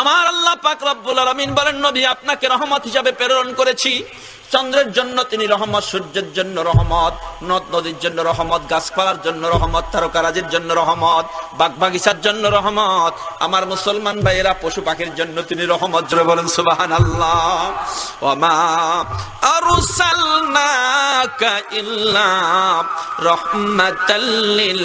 আমার আল্লাহ পাক রব্বুল আলামিন বলেন, নবী আপনাকে রহমত হিসাবে প্রেরণ করেছি। চন্দ্রের জন্য তিনি রহমত, সূর্যের জন্য রহমত, নদ নদীর জন্য রহমত, গাছপালার জন্য রহমত, তারকারাজির জন্য রহমত, বাগবাগিচার জন্য রহমত। আমার মুসলমান ভাইয়েরা, পশু পাখির জন্য তিনি রহমত। জোরে বলেন সুবহানাল্লাহ। ওয়া মা আরসালনাকা ইল্লা রাহমাতাল লিল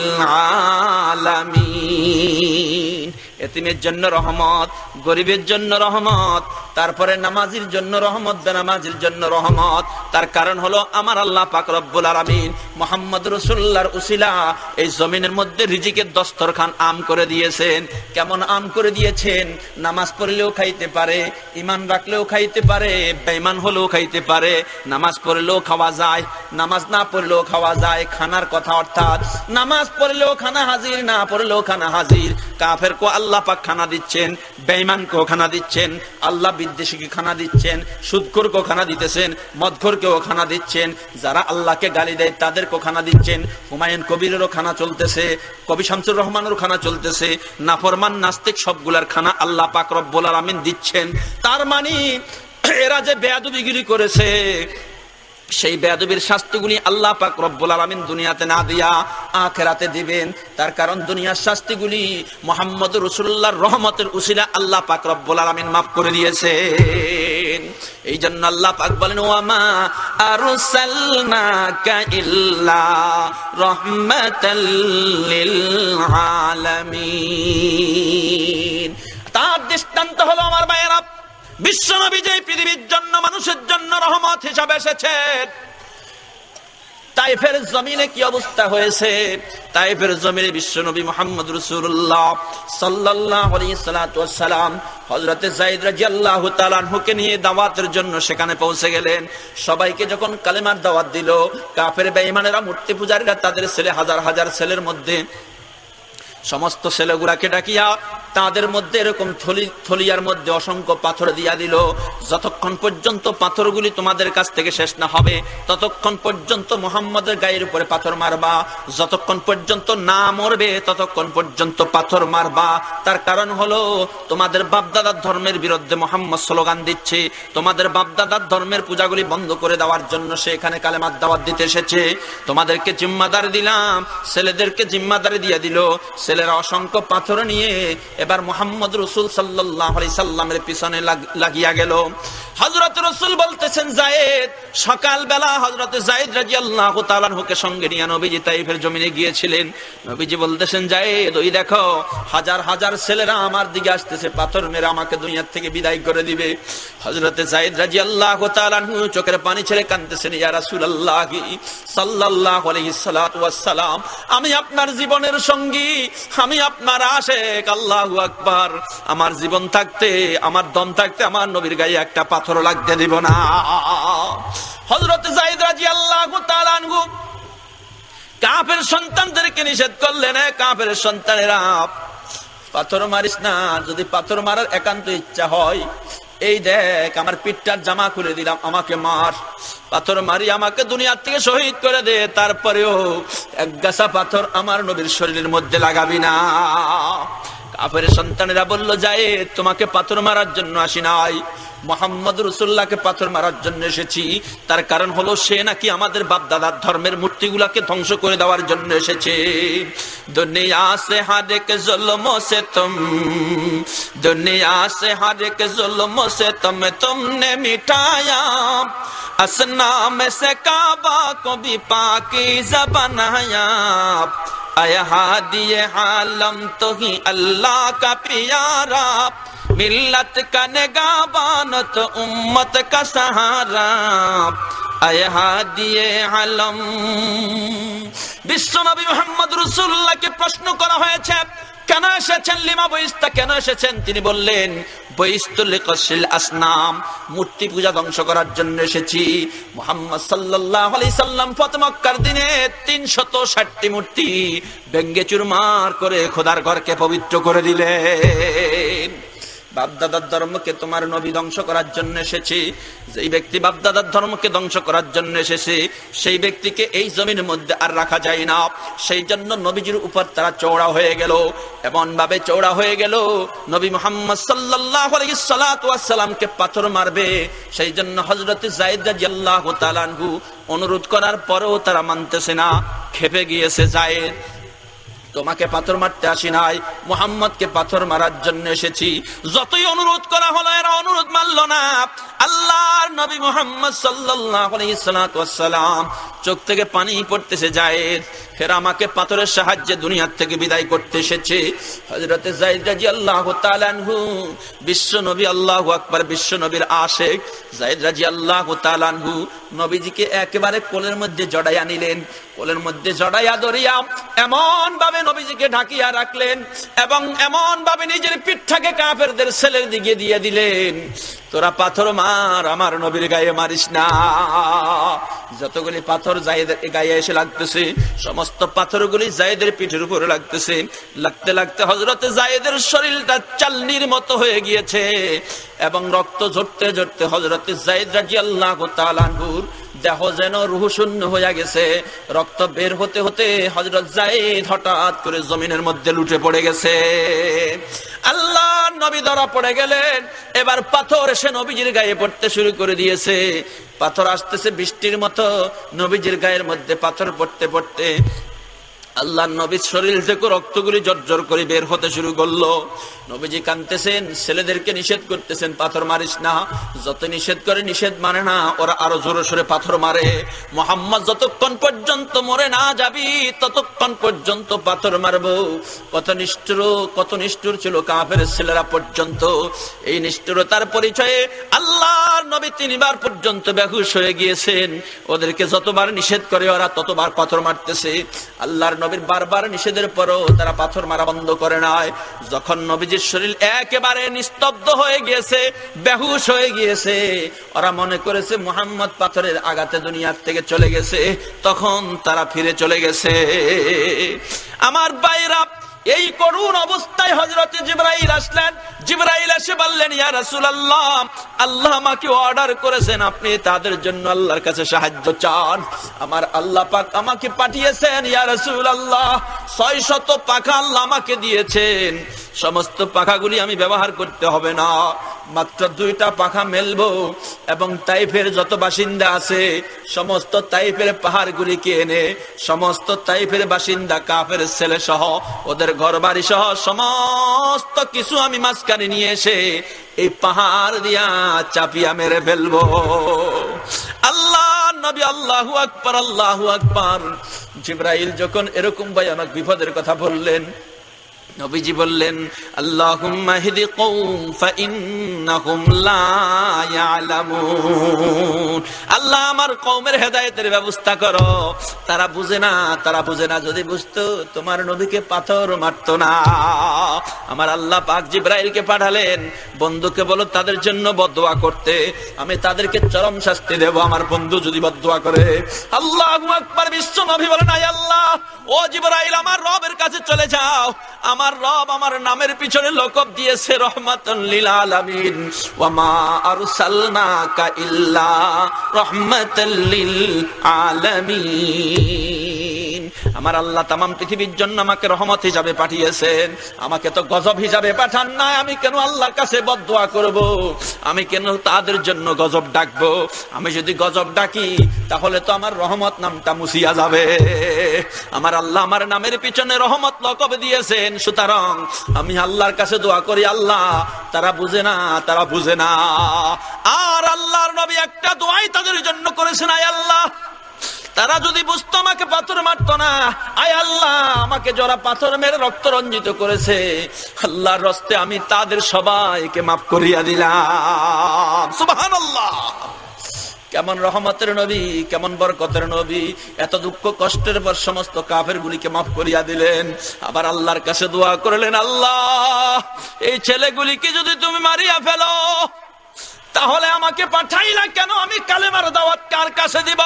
আলামিন। এতিমের জন্য রহমত, গরিবের জন্য রহমত, তারপরে নামাজির জন্য রহমত, বেনামাজির জন্য রহমত। তার কারণ হলো আমার আল্লাহ পাক রব্বুল আলামিন মুহাম্মদ রাসূলুল্লাহর উসিলা এই জমিনের মধ্যে রিজিকের দস্তরখান আম করে দিয়েছেন। কেমন আম করে দিয়েছেন? নামাজ পড়লেও খাইতে পারে, ঈমান রাখলেও খাইতে পারে, বেঈমান হলেও খাইতে পারে। নামাজ পড়লেও খাওয়া যায়, নামাজ না পড়লেও খাওয়া যায়। খানার কথা অর্থাৎ নামাজ পড়লেও খানা হাজির, না পড়লেও খানা হাজির। কাফের কো আল্লাহ পাক খানা দিচ্ছেন, বেঈমানকেও খানা দিচ্ছেন, আল্লাহ বিদ্বেষীকে খানা দিচ্ছেন, সুদখোরকেও খানা দিতেছেন, মদখোরকেও খানা দিচ্ছেন, যারা আল্লাহকে গালি দেয় তাদেরকেও খানা দিচ্ছেন। হুমায়ুন কবিরেরও খানা চলতেছে, কবি শামসুর রহমানেরও খানা চলতেছে। নাফরমান নাস্তিক সবগুলার খানা আল্লাহ পাক রব্বুল আলামিন দিচ্ছেন। তার মানে এরা যে বেয়াদবিগিরি করেছে, সেই বেয়াদবির শাস্তিগুলি আল্লাহ পাক রব্বুল আলামিন দুনিয়াতে না দিয়া আখিরাতে দিবেন। তার কারণ দুনিয়ার শাস্তিগুলি মুহাম্মদ রাসূলুল্লাহর রহমতের উসিলা আল্লাহ পাক রব্বুল আলামিন মাফ করে দিয়েছেন। এই জন্য আল্লাহ পাক বলেন, ওয়া মা আরসালনাকা ইল্লা রাহমাতাল লিল আলামিন। তার দৃষ্টান্ত হলো আমার ভাইয়েরা, বিশ্বনবী যে পৃথিবীর জন্য, মানুষের জন্য রহমত হিসাবে এসেছেন। তাইফের জমিনে কি অবস্থা হয়েছে? তাইফের জমিনে বিশ্বনবী মুহাম্মদ রাসূলুল্লাহ সাল্লাল্লাহু আলাইহি ওয়াসাল্লাম হযরতে যায়েদ রাদিয়াল্লাহু তাআলা আনহুকে নিয়ে দাওয়াতের জন্য সেখানে পৌঁছে গেলেন। সবাইকে যখন কালেমার দাওয়াত দিল, কাফের বেঈমানেরা, মূর্তি পূজারীরা তাদের ছেলে, হাজার হাজার ছেলের মধ্যে সমস্ত ছেলেগুলাকে ডাকিয়া তাদের মধ্যে এরকম থলিয়ার মধ্যে অসংখ্য পাথর দিয়া দিল। যতক্ষণ পর্যন্ত পাথরগুলি তোমাদের কাছ থেকে শেষ না হবে ততক্ষণ পর্যন্ত মুহাম্মদের গায়ের উপরে পাথর মারবা, যতক্ষণ পর্যন্ত না মরবে ততক্ষণ পর্যন্ত পাথর মারবা। তার কারণ হলো তোমাদের বাপদাদার ধর্মের বিরুদ্ধে মুহাম্মদ স্লোগান দিচ্ছে, তোমাদের বাপদাদার ধর্মের পূজাগুলি বন্ধ করে দেওয়ার জন্য সে এখানে কালেমার দাওয়াত দিতে এসেছে। তোমাদেরকে জিম্মাদারি দিলাম, ছেলেদেরকে জিম্মাদারি দিয়ে দিল। ছেলেরা অসংখ্য পাথর নিয়ে এবার মুহাম্মদ রাসূল সাল্লাল্লাহু আলাইহি সাল্লামের পিছনে লাগিয়া গেল। হযরত রাসূল বলতেছেন, যায়েদ, সকালবেলা হযরত যায়েদ রাদিয়াল্লাহু তাআলা আনহুকে সঙ্গে নিয়ে নবীজি তাইফের জমিনে গিয়েছিলেন। নবীজি বলতেছেন, যায়েদ, ওই দেখো হাজার হাজার ছেলেরা আমার দিকে আসতেছে, পাথর মেরে আমাকে দুনিয়া থেকে বিদায় করে দিবে। হযরত যায়েদ রাদিয়াল্লাহু তাআলা আনহু চোখের পানি ছেড়ে কাঁদতেছেন, ইয়া রাসূলুল্লাহ সাল্লাল্লাহু আলাইহি ওয়াসাল্লাম, আমি আপনার জীবনের সঙ্গী, আমি আপনার আশেক। আল্লাহু আকবার। আমার জীবন থাকতে, আমার দম থাকতে আমার নবীর গায়ে একটা পাথর লাগতে দিব না। হযরত যায়েদ রাদিয়াল্লাহু তাআলা আনহু কাফের সন্তানদেরকে নিষেধ করলেন, কাফের সন্তানেরা পাথর মারিস না, যদি পাথর মারার একান্ত ইচ্ছা হয়, এই দেখ আমার পিঠটার জামা খুলে দিলাম, আমাকে মার, পাথর মারি আমাকে দুনিয়ার থেকে শহীদ করে দে, তারপরেও এক গাছা পাথর আমার নবীর শরীরের মধ্যে লাগাবি না। কাফের সন্তানেরা বলল, যায়েদ, তোমাকে পাথর মারার জন্য আসি নাই, মুহাম্মদ রাসূলুল্লাহকে পাথর মারার জন্য এসেছি। তার কারণ হলো সে নাকি আমাদের বাপ দাদার ধর্মের মূর্তিগুলাকে ধ্বংস করে দেওয়ার জন্য এসেছে। দুনিয়া সে হর এক জুলম সে তুম, দুনিয়া সে হর এক জুলম সে তুমনে মিটায়া, আসনাম সে কাবা को भी पाकीज़ा बनाया, आया हादिए आलम तो ही अल्लाह का प्यारा, मिल्लत का निगाहबान तो उम्मत का सहारा, आया हादिए आलम। বিশ্বনবী মুহাম্মদ রাসূলুল্লাহকে প্রশ্ন করা হয়েছে, কেন এসেছেন, লিমা বইস্তা, কেন এসেছেন? তিনি বললেন, বইস্তুল লিকাসিল আসনাম, মূর্তি পূজা ধ্বংস করার জন্য এসেছি। মুহাম্মদ সাল্লাল্লাহু আলাইহি সাল্লাম প্রথম মক্কার দিনে 360টি মূর্তি ভেঙ্গে চুরমার করে খোদার ঘরকে পবিত্র করে দিলেন। বাপদাদার ধর্মকে তোমার নবী ধ্বংস করার জন্য এসেছে। যেই ব্যক্তি বাপদাদার ধর্মকে ধ্বংস করার জন্য এসেছে সেই ব্যক্তিকে এই জমিনের মধ্যে আর রাখা যায় না। সেই জন্য নবীজির উপর তারা চওড়া হয়ে গেল, এমন ভাবে চওড়া হয়ে গেল নবী মুহাম্মদ সাল্লাল্লাহু আলাইহি সাল্লাতু ওয়াস সালামকে পাথর মারবে। সেই জন্য হযরত যায়েদ রাদিয়াল্লাহু তাআলা আনহু অনুরোধ করার পরেও তারা মানতেছে না, খেপে গিয়েছে যায়েদ, তোমাকে পাথর মারতে আসি নাই, মুহাম্মদকে পাথর মারার জন্য এসেছি। যতই অনুরোধ করা হলো এরা অনুরোধ মানল না। আল্লাহর নবী মুহাম্মদ সাল্লাল্লাহু আলাইহি সাল্লাম চোখ থেকে পানি পড়তেছে, যায়েদ এরা আমাকে পাথরের সাহায্যে দুনিয়া থেকে বিদায় করতে এসেছে। হযরত যায়েদ রাদিয়াল্লাহু তাআলা আনহু বিশ্ব নবী, আল্লাহু আকবার, বিশ্ব নবীর আশিক যায়েদ রাদিয়াল্লাহু তাআলা আনহু নবীজিকে একেবারে কোলের মধ্যে জড়াইয়া নিলেন। কোলের মধ্যে জড়াইয়া ধরিয়া এমন ভাবে নবীজিকে ঢাকিয়া রাখলেন এবং এমন ভাবে নিজের পিঠটাকে কাফেরদের ছেলের দিকে দিয়ে দিলেন, তোরা পাথর মার, আমার নবীর গায়ে মারিস না। যতগুলি পাথর যায়েদের গায়ে এসে লাগতেছে সমস্ত পাথরগুলি যায়েদের পিঠের উপরে লাগতেছে। লাগতে লাগতে হযরত যায়েদের শরীরটা চালনির মতো হয়ে গিয়েছে এবং রক্ত ঝরতে ঝরতে হযরত যায়েদ রাদিয়াল্লাহু তাআলা আনহুর দেহ যেন রূহ শূন্য হয়ে গেছে। রক্ত বের হতে হতে হযরত যায়েদ হঠাৎ করে জমিনের মধ্যে লুটে পড়ে গেছে। আল্লাহর নবী ধরা পড়ে গেলেন। এবার পাথর এসে নবীজির গায়ে পড়তে শুরু করে দিয়েছে। পাথর আসতেছে বৃষ্টির মতো নবীজির গায়ের মধ্যে পাথর পড়তে পড়তে আল্লাহর নবীর শরীর থেকে রক্তগুলি জর্জর করে বের হতে শুরু করলো। নবীজি কাঁদতেছেন, ছেলেদেরকে নিষেধ করতেছেন পাথর মারিস না। যত নিষেধ করে নিষেধ মানে না, ওরা আরো জোরে সোরে পাথর মারে। মুহাম্মদ যতক্ষণ পর্যন্ত মরে না যাবি ততক্ষণ পর্যন্ত পাথর মারবো। কত নিষ্ঠুর ছিল কাফের ছেলেরা পর্যন্ত। এই নিষ্ঠুরতার পরিচয়ে আল্লাহর নবী 3 বার পর্যন্ত বেহুশ হয়ে গিয়েছেন। ওদেরকে যতবার নিষেধ করে ওরা ততবার পাথর মারতেছে। আল্লাহর নবীর বারবার নিষেধের পরও তারা পাথর মারা বন্ধ করে নাই। যখন নবীজির শরীর একেবারে নিস্তব্ধ হয়ে গিয়েছে, বেহুশ হয়ে গিয়েছে, ওরা মনে করেছে মুহাম্মদ পাথরের আঘাতে দুনিয়ার থেকে চলে গেছে, তখন তারা ফিরে চলে গেছে। আমার ভাইরা, এই করুণ অবস্থায় হযরত জিবরাইল আসলেন। জিবরাইল এসে বললেন, ইয়া রাসূলুল্লাহ, আল্লাহ আমাকে অর্ডার করেছেন আপনি তাদের জন্য আল্লাহর কাছে সাহায্য চান। আমার আল্লাহ পাক আমাকে পাঠিয়েছেন ইয়া রাসূলুল্লাহ। 600 পাখা আল্লাহ আমাকে দিয়েছেন। সমস্ত পাখাগুলি আমি ব্যবহার করতে হবে না, মাত্র 2টা পাখা মেলবো এবং তাইফের যত বাসিন্দা আছে সমস্ত তাইফের পাহাড়গুলিকে এনে সমস্ত তাইফের বাসিন্দা কাফের ছেলে সহ ওদের ঘর বাড়ি সহ সমস্ত কিছু আমি মাঝখানে নিয়ে এসে এই পাহাড় দিয়া চাপিয়া মেরে ফেলবো। আল্লাহ নবী আল্লাহু আকবার, আল্লাহু আকবার। জিবরাইল যখন এরকম ভাই আমাকে বিপদের কথা বললেন, নবীজি বললেন, আল্লাহুম্মা হিদি কওম ফাইন্নাহুম লা ইয়ালামুন। আল্লাহ আমার কওমের হেদায়েতের ব্যবস্থা করো, তারা বুঝে না, যদি বুঝতো তোমার নবীকে পাথর মারতো না। আমার আল্লাহ পাক জিবরাইলকে পাঠালেন, বন্ধুকে বলো তাদের জন্য বদদুয়া করতে, আমি তাদেরকে চরম শাস্তি দেব আমার বন্ধু যদি বদদুয়া করে। আল্লাহু আকবার। বিশ্ব নবী বলেন, আয় আল্লাহ, ও জিবরাইল আমার রবের কাছে চলে যাও। আমার রব আমার নামের পিছনে লকব দিয়েছে রহমাতুল লিল আলামিন। ওয়া মা আরসালনাকা ইল্লা রাহমাতাল লিল আলামিন। আমার আল্লাহ তামাম পৃথিবীর জন্য আমাকে রহমত হিসাবে পাঠিয়েছেন, আমাকে তো গজব হিসাবে পাঠান নাই। আমি কেন আল্লাহর কাছে বদদুয়া করব? আমি কেন তাদের জন্য গজব ডাকবো? আমি যদি গজব ডাকি তাহলে তো আমার রহমত নামটা মুছিয়া যাবে। আমার আল্লাহ আমার নামের পিছনে রহমত লকব দিয়েছেন, সুতরাং আমি আল্লাহর কাছে দোয়া করি, আল্লাহ তারা বুঝে না। আর আল্লাহর নবী একটা দোয়াই তাদের জন্য করেছেন, আয় আল্লাহ তারা যদি বুঝতো আমাকে পাথর মারতো না। আয় আল্লাহ আমাকে যারা পাথর মেরে রক্ত রঞ্জিত করেছে, আল্লাহর হস্তে আমি তাদের সবাইকে মাফ করিয়া দিলাম। সুবহানাল্লাহ। কেমন রহমতের নবী, কেমন বরকতের নবী। এত দুঃখ কষ্টের পর সমস্ত কাফের গুলিকে মাফ করিয়া দিলেন। আবার আল্লাহর কাছে দোয়া করলেন, আল্লাহ এই ছেলেগুলিকে যদি তুমি মারিয়া ফেলো তাহলে আমাকে পাঠাইলা কেন? আমি কালেমার দাওয়াত কার কাছে দিব?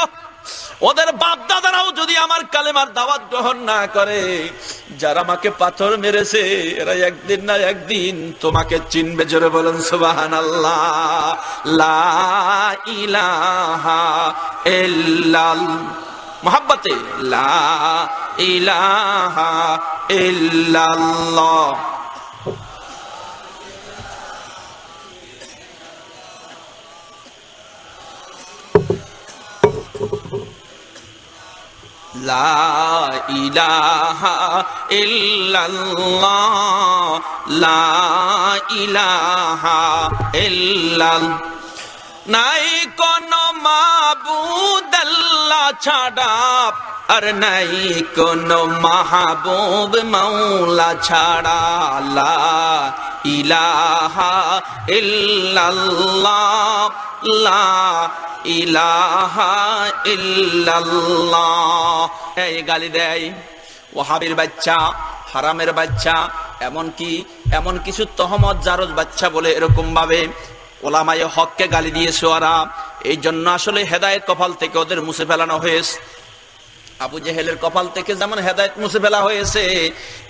ওদের বাপ দাদারাও যদি আমার কালেমার দাওয়াত গ্রহণ না করে, যারা আমাকে পাথর মেরেছে এরা একদিন না একদিন তোমাকে চিনবে। জোরে বলেন সুবহানাল্লাহ। লা ইলাহা ইল্লাল্লাহ, মোহাব্বতে লা ইলাহা ইল্লাল্লাহ। লা ইলাহা ইল্লাল্লাহ, লা ইলাহা ইল্লাল্লাহ। নাই কোনো মাবুদ আল্লাহ ছাড়া, আর নাই কোনো মাহবুব মাওলা ছাড়া। লা ইলাহা ইল্লাল্লাহ, লা ইলাহা ইল্লাল্লাহ। এই গালি দেয় ওয়াহাবির বাচ্চা, হারামের বাচ্চা, এমন কিছু তহমত জারজ বাচ্চা বলে এরকম ভাবে ওলামায়ে হককে গালি দিয়েছে ওরা। এই জন্য আসলে হেদায়েত কপাল থেকে ওদের মুছে ফেলানো হয়েছে। আবু জেহেলের কপাল থেকে যেমন হেদায়েত মুছে ফেলা হয়েছে,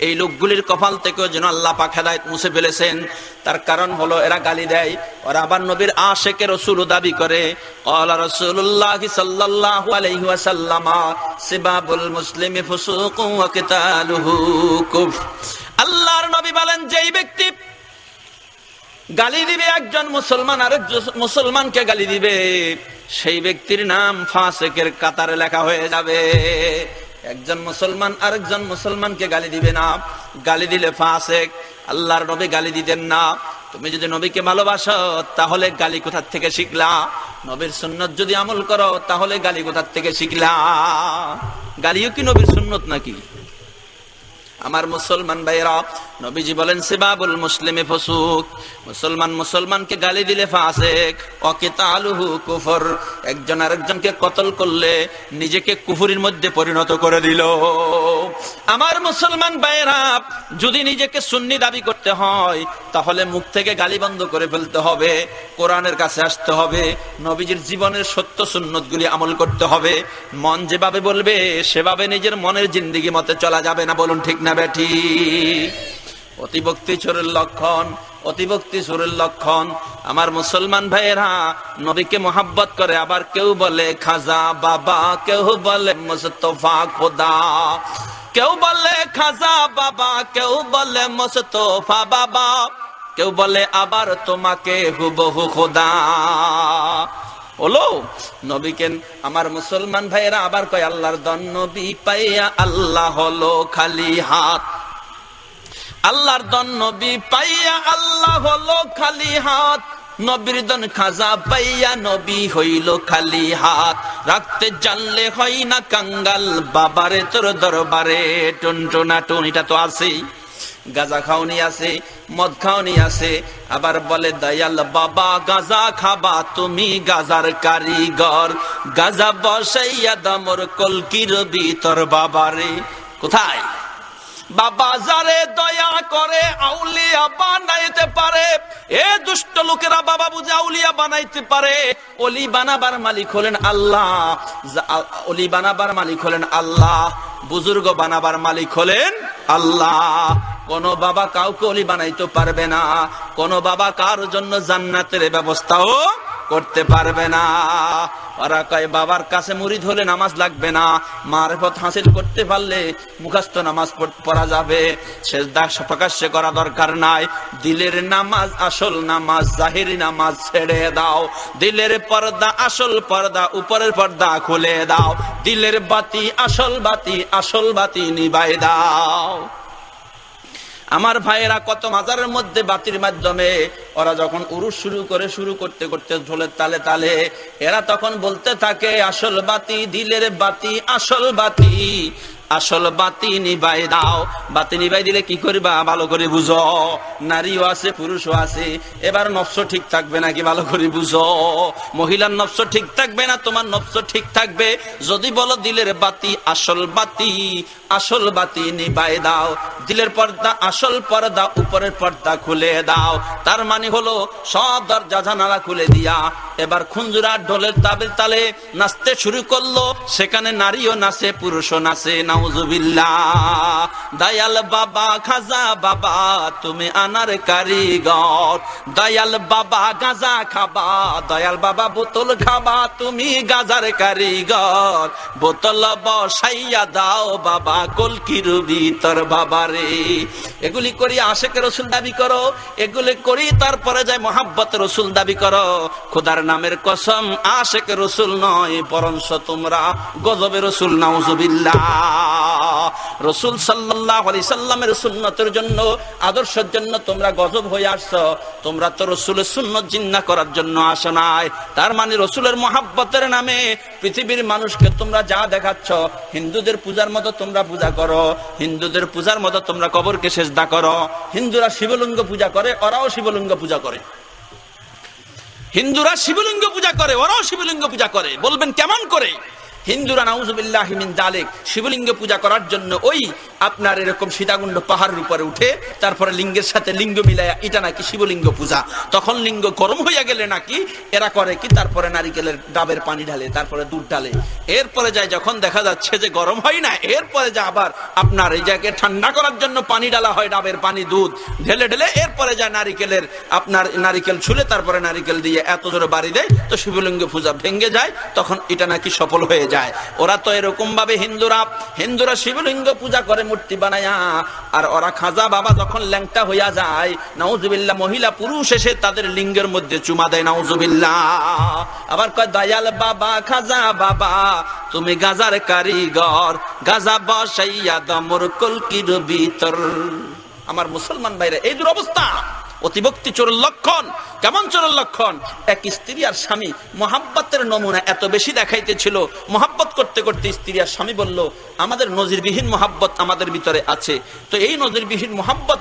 এই লোকগুলির কপাল থেকেও যেন আল্লাহ পাক হেদায়েত মুছে ফেলেছেন। তার কারণ হলো এরা গালি দেয়, ওরা আবার নবীর আশিকে রাসূল দাবি করে। ক্বালা রাসূলুল্লাহ সাল্লাল্লাহু আলাইহি ওয়াসাল্লাম সিবাবুল মুসলিমি ফুসুকুন ওয়া কিতালুহু কুফর। আল্লাহর নবী বলেন, যেই ব্যক্তি গালি দিবে একজন মুসলমান আরেকজন মুসলমানকে গালি দিবে, সেই ব্যক্তির নাম ফাসিকের কাতারে লেখা হয়ে যাবে। একজন মুসলমান আরেকজন মুসলমানকে গালি দিবে না, গালি দিলে ফাসিক। আল্লাহর নবী গালি দিতেন না। তুমি যদি নবীকে ভালোবাসো তাহলে গালি কোথা থেকে শিখলা? নবীর সুন্নত যদি আমল করো তাহলে গালি কোথা থেকে শিখলা? গালিও কি নবীর সুন্নত নাকি? আমার মুসলমান ভাইরা, নবীজি বলেন সিবাবুল মুসলিমি ফুসুক, মুসলমানকে গালি দিলে ফাসিক, ওয়া কিতালুহু কুফর, একজন আরেকজনকে কতল করলে নিজেকে কুফরির মধ্যে পরিণত করে দিল। আমার মুসলমান ভাইরা, যদি নিজেকে সুন্নি দাবি করতে হয় তাহলে মুখ থেকে গালি বন্ধ করে ফেলতে হবে, কোরআনের কাছে আসতে হবে, নবীজির জীবনের সত্য সুন্নতগুলি আমল করতে হবে। মন যেভাবে বলবে সেভাবে নিজের মনের জিন্দেগি মতে চলা যাবে না। বলুন ঠিক না বেঠি? অতিভক্তি চোরের লক্ষণ, অতিভক্তি চোরের লক্ষণ। আমার মুসলমান ভাইয়েরা, নবীকে মোহাব্বত করে, আবার কেউ বলে খাজা বাবা, কেউ বলে মুস্তাফা খোদা, কেউ বলে খাজা বাবা, কেউ বলে মুস্তাফা বাবা, কেউ বলে আবার তোমাকে হুবহু খোদা। হলো নবীকে আমার মুসলমান ভাইয়েরা আবার কয় আল্লাহর দন নবী পাইয়া আল্লাহ হলো খালি হাত। আল্লাহর দন নবী পাইয়া আল্লাহ হলো খালি হাত, নবীর দন খাজা পাইয়া নবী হইল খালি হাত। রাখতে জানলে হয় না কাঙ্গাল, বাবারে তোর দরবারে টুনটুনা টুন। এটা তো আছেই। গাজা খাওনি আছে, মদ খাওনি আছে, আবার বলে দয়াল বাবা গাজা খাবা তুমি গাজার কারিগর, গাজা বসাইয়া দামর কলকির ভিতর বাবারে। কোথায়? বাবা যারে দয়া করে আউলিয়া বানাইতে পারে। এ দুষ্ট লোকেরা বাবা বুঝে আউলিয়া বানাইতে পারে। ওলি বানাবার মালিক হলেন আল্লাহ, ওলি বানাবার মালিক হলেন আল্লাহ, বুজুর্গ বানাবার মালিক হলেন আল্লাহ। কোন বাবা কাউকে ওলি বানাইতে পারবে না, কোন বাবা কার জন্য জান্নাতের ব্যবস্থাও করতে পারবে না। ওরা কয় বাবার কাছে মুরিদ হলে নামাজ লাগবে না, মারফত হাসিল করতে পারলে মুখস্থ নামাজ পড়া যাবে, সেজদা প্রকাশ্যে করা দরকার নাই। দিলের নামাজ আসল নামাজ, জাহিরি নামাজ ছেড়ে দাও। দিলের পর্দা আসল পর্দা, উপরের পর্দা খুলে দাও। দিলের বাতি আসল বাতি, আসল বাতি নিভাই দাও। আমার ভাইয়েরা, কত মাজারের মধ্যে বাতির মাধ্যমে ওরা যখন উরুস শুরু করতে ঢোলের তালে তালে এরা তখন বলতে থাকে আসল বাতি, দিলের বাতি আসল বাতি। আসল বাতি নিবাই দাও। বাতি নিবাই দিলে কি করবা ভালো করে বুঝো। নারীও আছে পুরুষও আছে, এবার নফস ঠিক থাকবে নাকি ভালো করে বুঝো। মহিলার নফস ঠিক থাকবে না তোমার নফস ঠিক থাকবে যদি বলো দিলের বাতি আসল বাতি, আসল বাতি নিবাই দাও। দিলের পর্দা আসল পর্দা, উপরের পর্দা খুলে দাও। তার মানে হলো সব দরজা জানালা খুলে দিয়া এবার খুঞ্জুরা ঢোলের তাবের তালে নাচতে শুরু করলো। সেখানে নারীও নাচে পুরুষও নাচে, নাউজুবিল্লাহ। দয়াল বাবা খাজা বাবা তুমি আনার কারিগর, দয়াল বাবা গাঁজা খাবা, দয়াল বাবা বোতল খাবা, তুমি গাজার কারিগর। বোতল বসাইয়া দাও বাবা কলকির ভিতর বাবারে। এগুলি করি আশেক রসুল দাবি করো, এগুলি করি তারপরে যায় মোহাব্বত রসুল দাবি করো। খোদার নামের কসম আশেক রসুল নয় বরঞ্চ তোমরা গজবে রসুল, নাউজুবিল্লাহ। রসুল সাল্লাল্লাহু আলাইহি সাল্লামের সুন্নতের জন্য, আদর্শের জন্য তোমরা গজব হয়ে আসছো। তোমরা তো রসুলের সুন্নত জিন্না করার জন্য আসো নাই। তার মানে রসুলের মোহাব্বতের নামে পৃথিবীর মানুষকে তোমরা যা দেখাচ্ছ, হিন্দুদের পূজার মতো তোমরা পূজা করো, হিন্দুদের পূজার মতো তোমরা কবরকে সেজদা করো। হিন্দুরা শিবলিঙ্গ পূজা করে, ওরাও শিবলিঙ্গ পূজা করে। হিন্দুরা শিবলিঙ্গ পূজা করে, ওরাও শিবলিঙ্গ পূজা করে। বলবেন কেমন করে? হিন্দুরা নাউজুবিল্লাহি মিন যালিক শিবলিঙ্গ পূজা করার জন্য ওই আপনার এরকম সীতাকুণ্ড পাহাড়ের উপরে উঠে তারপরে লিঙ্গের সাথে লিঙ্গ মিলায়া, এটা নাকি শিবলিঙ্গ পূজা। তখন লিঙ্গ গরম হইয়া গেলে নাকি এরা করে কি, তারপরে নারিকেলের ডাবের পানি ঢালে, তারপরে দুধ ঢালে। এরপরে যায় যখন দেখা যাচ্ছে যে গরম হয় না, এরপরে যা আবার আপনার এই জায়গায় ঠান্ডা করার জন্য পানি ঢালা হয়, ডাবের পানি দুধ ঢেলে ঢেলে। এরপরে যায় নারিকেলের আপনার নারিকেল ছুলে তারপরে নারিকেল দিয়ে এত জোরে বাড়ি দেয়, তো শিবলিঙ্গ পূজা ভেঙে যায়। তখন এটা নাকি সফল হয়ে যায়। ওরা তো এরকম ভাবে হিন্দুরা শিবলিঙ্গ পূজা করে মূর্তি বানায়া। আর ওরা খাজা বাবা যখন ল্যাংটা হইয়া যায়, নাউজুবিল্লাহ, মহিলা পুরুষ এসে তাদের লিঙ্গের মধ্যে চুমা দেয়, নাউজুবিল্লাহ। আবার কয় দয়াল বাবা খাজা বাবা তুমি গাজার কারিগর, গাজা বসাইয়া দমর কলকির ভিতর। আমার মুসলমান ভাইরা, এই দুরবস্থা অতিভক্তি চোরের লক্ষণ। কেমন চোরের লক্ষণ? এক স্ত্রী আর স্বামী মোহাব্বতের নমুনা এত বেশি দেখাইতেছিল, মোহাব্বত করতে করতে স্ত্রী আর স্বামী বলল আমাদের নজিরবিহীন মোহাব্বত আমাদের ভিতরে আছে, তো এই নজিরবিহীন মোহাব্বত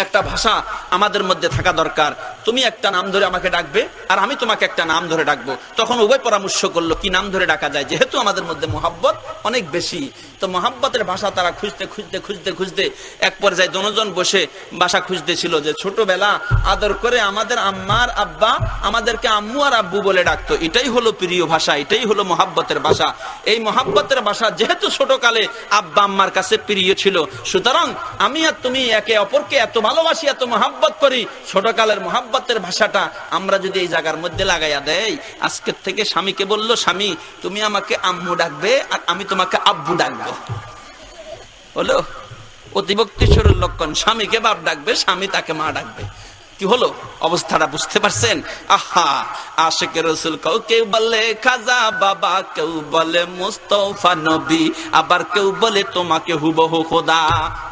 একটা ভাষা আমাদের মধ্যে থাকা দরকার। তুমি একটা নাম ধরে আমাকে ডাকবে আর আমি তোমাকে একটা নাম ধরে ডাকবো। তখন উভয় পরামর্শ করলো কি নাম ধরে ডাকা যায়, যেহেতু আমাদের মধ্যে মোহাব্বত অনেক বেশি। তো মোহাব্বতের ভাষা তারা খুঁজতে খুঁজতে খুঁজতে খুঁজতে এক পর্যায়ে দুজন বসে ভাষা খুঁজতেছিল যে ছোটবেলা আদর করে আমাদের আম্মার আব্বা আমাদেরকে আম্মু আর আব্বু বলে ডাকতো, এটাই হলো প্রিয় ভাষা, এটাই হলো মোহাব্বতের ভাষা। এই মোহাব্বতের ভাষা যেহেতু ছোটকালে আব্বা আম্মার কাছে প্রিয় ছিল, সুতরাং আমি আর তুমি একে অপরকে এত ভালোবাসি, এত মোহাব্বত করি। ছোটকালের মোহাব্বতের ভাষাটা আমরা যদি এই জায়গার মধ্যে লাগাইয়া দেই, আজকের থেকে স্বামীকে বললো স্বামী তুমি আমাকে আম্মু ডাকবে আর আমি তোমাকে আব্বু ডাকবো, হলো অতিভক্তি শুরুর লক্ষণ। স্বামীকে বাপ ডাকবে, স্বামী তাকে মা ডাকবে। কি হলো অবস্থাটা বুঝতে পারছেন? আহা, আশিকের রাসূল কেউ বলে খাজা বাবা, কেউ বলে মুস্তাফা নবী, আবার কেউ বলে তোমাকে হুবহু খোদা।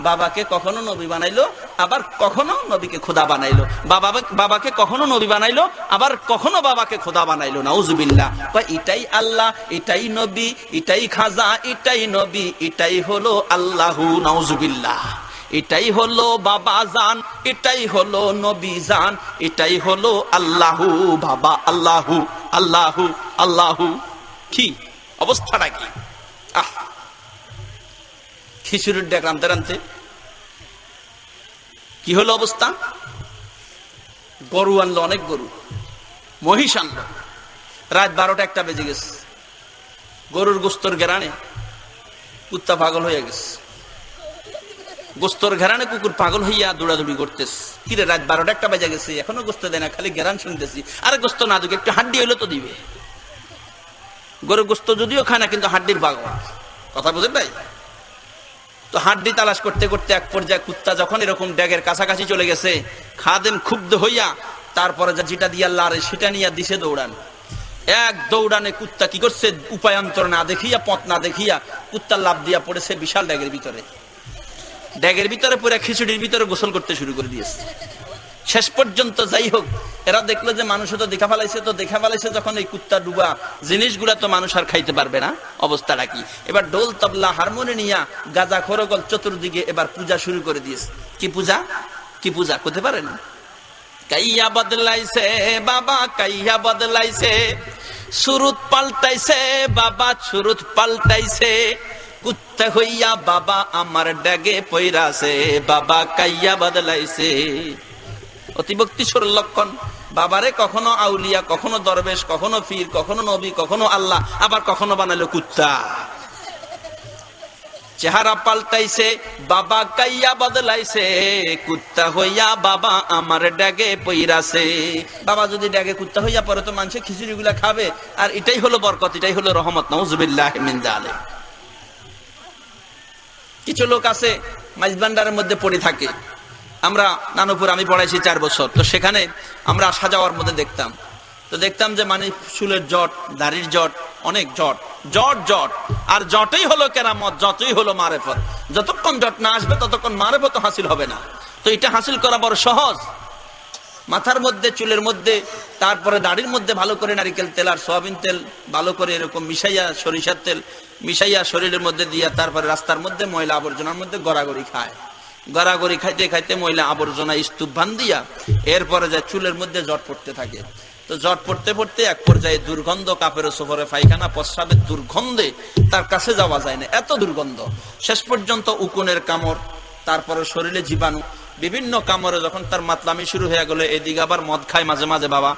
বাবাকে কখনো নবী বানাইলো, আবার কখনো নবীকে খোদা বানাইলো। বাবাকে কখনো নবী বানাইলো, আবার কখনো বাবাকে খোদা বানাইলো। নাউজুবিল্লাহ। এটাই আল্লাহ, এটাই নবী, এটাই খাজা, এটাই নবী, এটাই হলো আল্লাহু। নাউজুবিল্লাহ। এটাই হলো বাবা জান, এটাই হলো নবী জান, এটাই হলো আল্লাহু। বাবা আল্লাহু, আল্লাহু, আল্লাহু। কি অবস্থাটা কি? আহ, খিচুড়ির ডাক রানতে রানতে কি হলো অবস্থা? গরু আনলো, অনেক গরু, মহিষ আনলো। রাত 12টা 1টা বেজে গেছে। গরুর গোস্তর ঘেরানে কুত্তা পাগল হয়ে গেছে। গোস্তর ঘেরানে কুকুর পাগল হইয়া দৌড়াদৌড়ি করতেছে। কিরে রাত 12টা 1টা বেজে গেছে, এখনো গোস্ত দেয় না, খালি ঘেরান শুনতেছি। আরে গোস্ত না দুকে একটু হাড্ডি হইলো তো দিবে। গরুর গোস্ত যদিও খায় না, কিন্তু হাড্ডির পাগল। কথা বুঝেন ভাই? তো হাড্ডি তালাশ করতে করতে এক পর্যায়ে কুত্তা যখন এরকম ড্যাগের কাছাকাছি চলে গেছে, খাদেম ক্ষুব্ধ হইয়া তারপরে যেটা দিয়া লারে সেটা নিয়ে দিছে দৌড়ান। এক দৌড়ানে কুত্তা কি করছে, উপায়ান্তর না দেখিয়া, পথ না দেখিয়া কুত্তা লাফ দিয়া পড়েছে বিশাল ড্যাগের ভিতরে। ড্যাগের ভিতরে পড়ে খিচুড়ির ভিতরে গোসল করতে শুরু করে দিয়েছে। শেষ পর্যন্ত যাই হোক এরা দেখলো যে মানুষও তো দেখা ফেলাইছে, যখন এই কুত্তা ডুবা জিনিসগুলা তো মানুষ আর খাইতে পারবে না, অবস্থাটা কি? এবার ঢোল তবলা হারমোনি নিয়া গাজা খরগোল চতুর্দিকে এবার পূজা শুরু করে দিয়েছে। কি পূজা করতে পারেন? কাইয়া বদলাইছে বাবা, কাইয়া বদলাইছে, সুরুত পাল্টাইছে বাবা, সুরুত পাল্টাইছে, কুত্তা হইয়া বাবা আমার ড্যাগে পইরাছে, বাবা কাইয়া বদলাইছে। অতিভক্তি সুর লক্ষণ। বাবারে কখনো আউলিয়া, কখনো দরবেশ, কখনো পীর, কখনো নবী, কখনো আল্লাহ, আবার কখনো বানালো কুত্তা। চেহারা পাল্টাইছে বাবা কাইয়া বদলাইছে, কুত্তা হইয়া বাবা আমার ড্যাগে পইরাছে। বাবা যদি ড্যাগে কুত্তা হইয়া পরে তো মানুষের খিচুড়ি গুলা খাবে, আর এটাই হলো বরকত, এটাই হলো রহমত। নাউজুবিল্লাহ মিন যালিক। কিছু লোক আছে মাইজবান্ডারের মধ্যে পড়ে থাকে। আমরা নানুপুর, আমি পড়াইছি 4 বছর, তো সেখানে আমরা আসা যাওয়ার মধ্যে দেখতাম যে মানে চুলের জট, দাড়ির জট, অনেক জট, আর জটই হলো কেরামত, যতই হলো মারেফত। যতক্ষণ জট না আসবে ততক্ষণ মারেফত হাসিল হবে না। তো এটা হাসিল করা বড় সহজ। মাথার মধ্যে, চুলের মধ্যে, তারপরে দাড়ির মধ্যে ভালো করে নারিকেল তেল আর সয়াবিন তেল ভালো করে এরকম মিশাইয়া, সরিষার তেল মিশাইয়া শরীরের মধ্যে দিয়া, তারপরে রাস্তার মধ্যে ময়লা আবর্জনার মধ্যে গড়াগড়ি খায়। গড়াগড়ি খাইতে খাইতে ময়লা আবর্জনা স্তূপ বান দিয়া এরপরে যায় চুলের মধ্যে জট পড়তে থাকে। তো জট পড়তে পড়তে এক পর্যায়ে দুর্গন্ধ, কাপড়ের সফরে পায়খানা প্রস্রাবের দুর্গন্ধে তার কাছে যাওয়া যায় না, এত দুর্গন্ধ। শেষ পর্যন্ত উকুনের কামড়, তারপরে শরীরে জীবাণু, বিভিন্ন কামড়ে যখন তার মাতলামি শুরু হয়ে গেল, এদিকে আবার মদ খায় মাঝে মাঝে বাবা,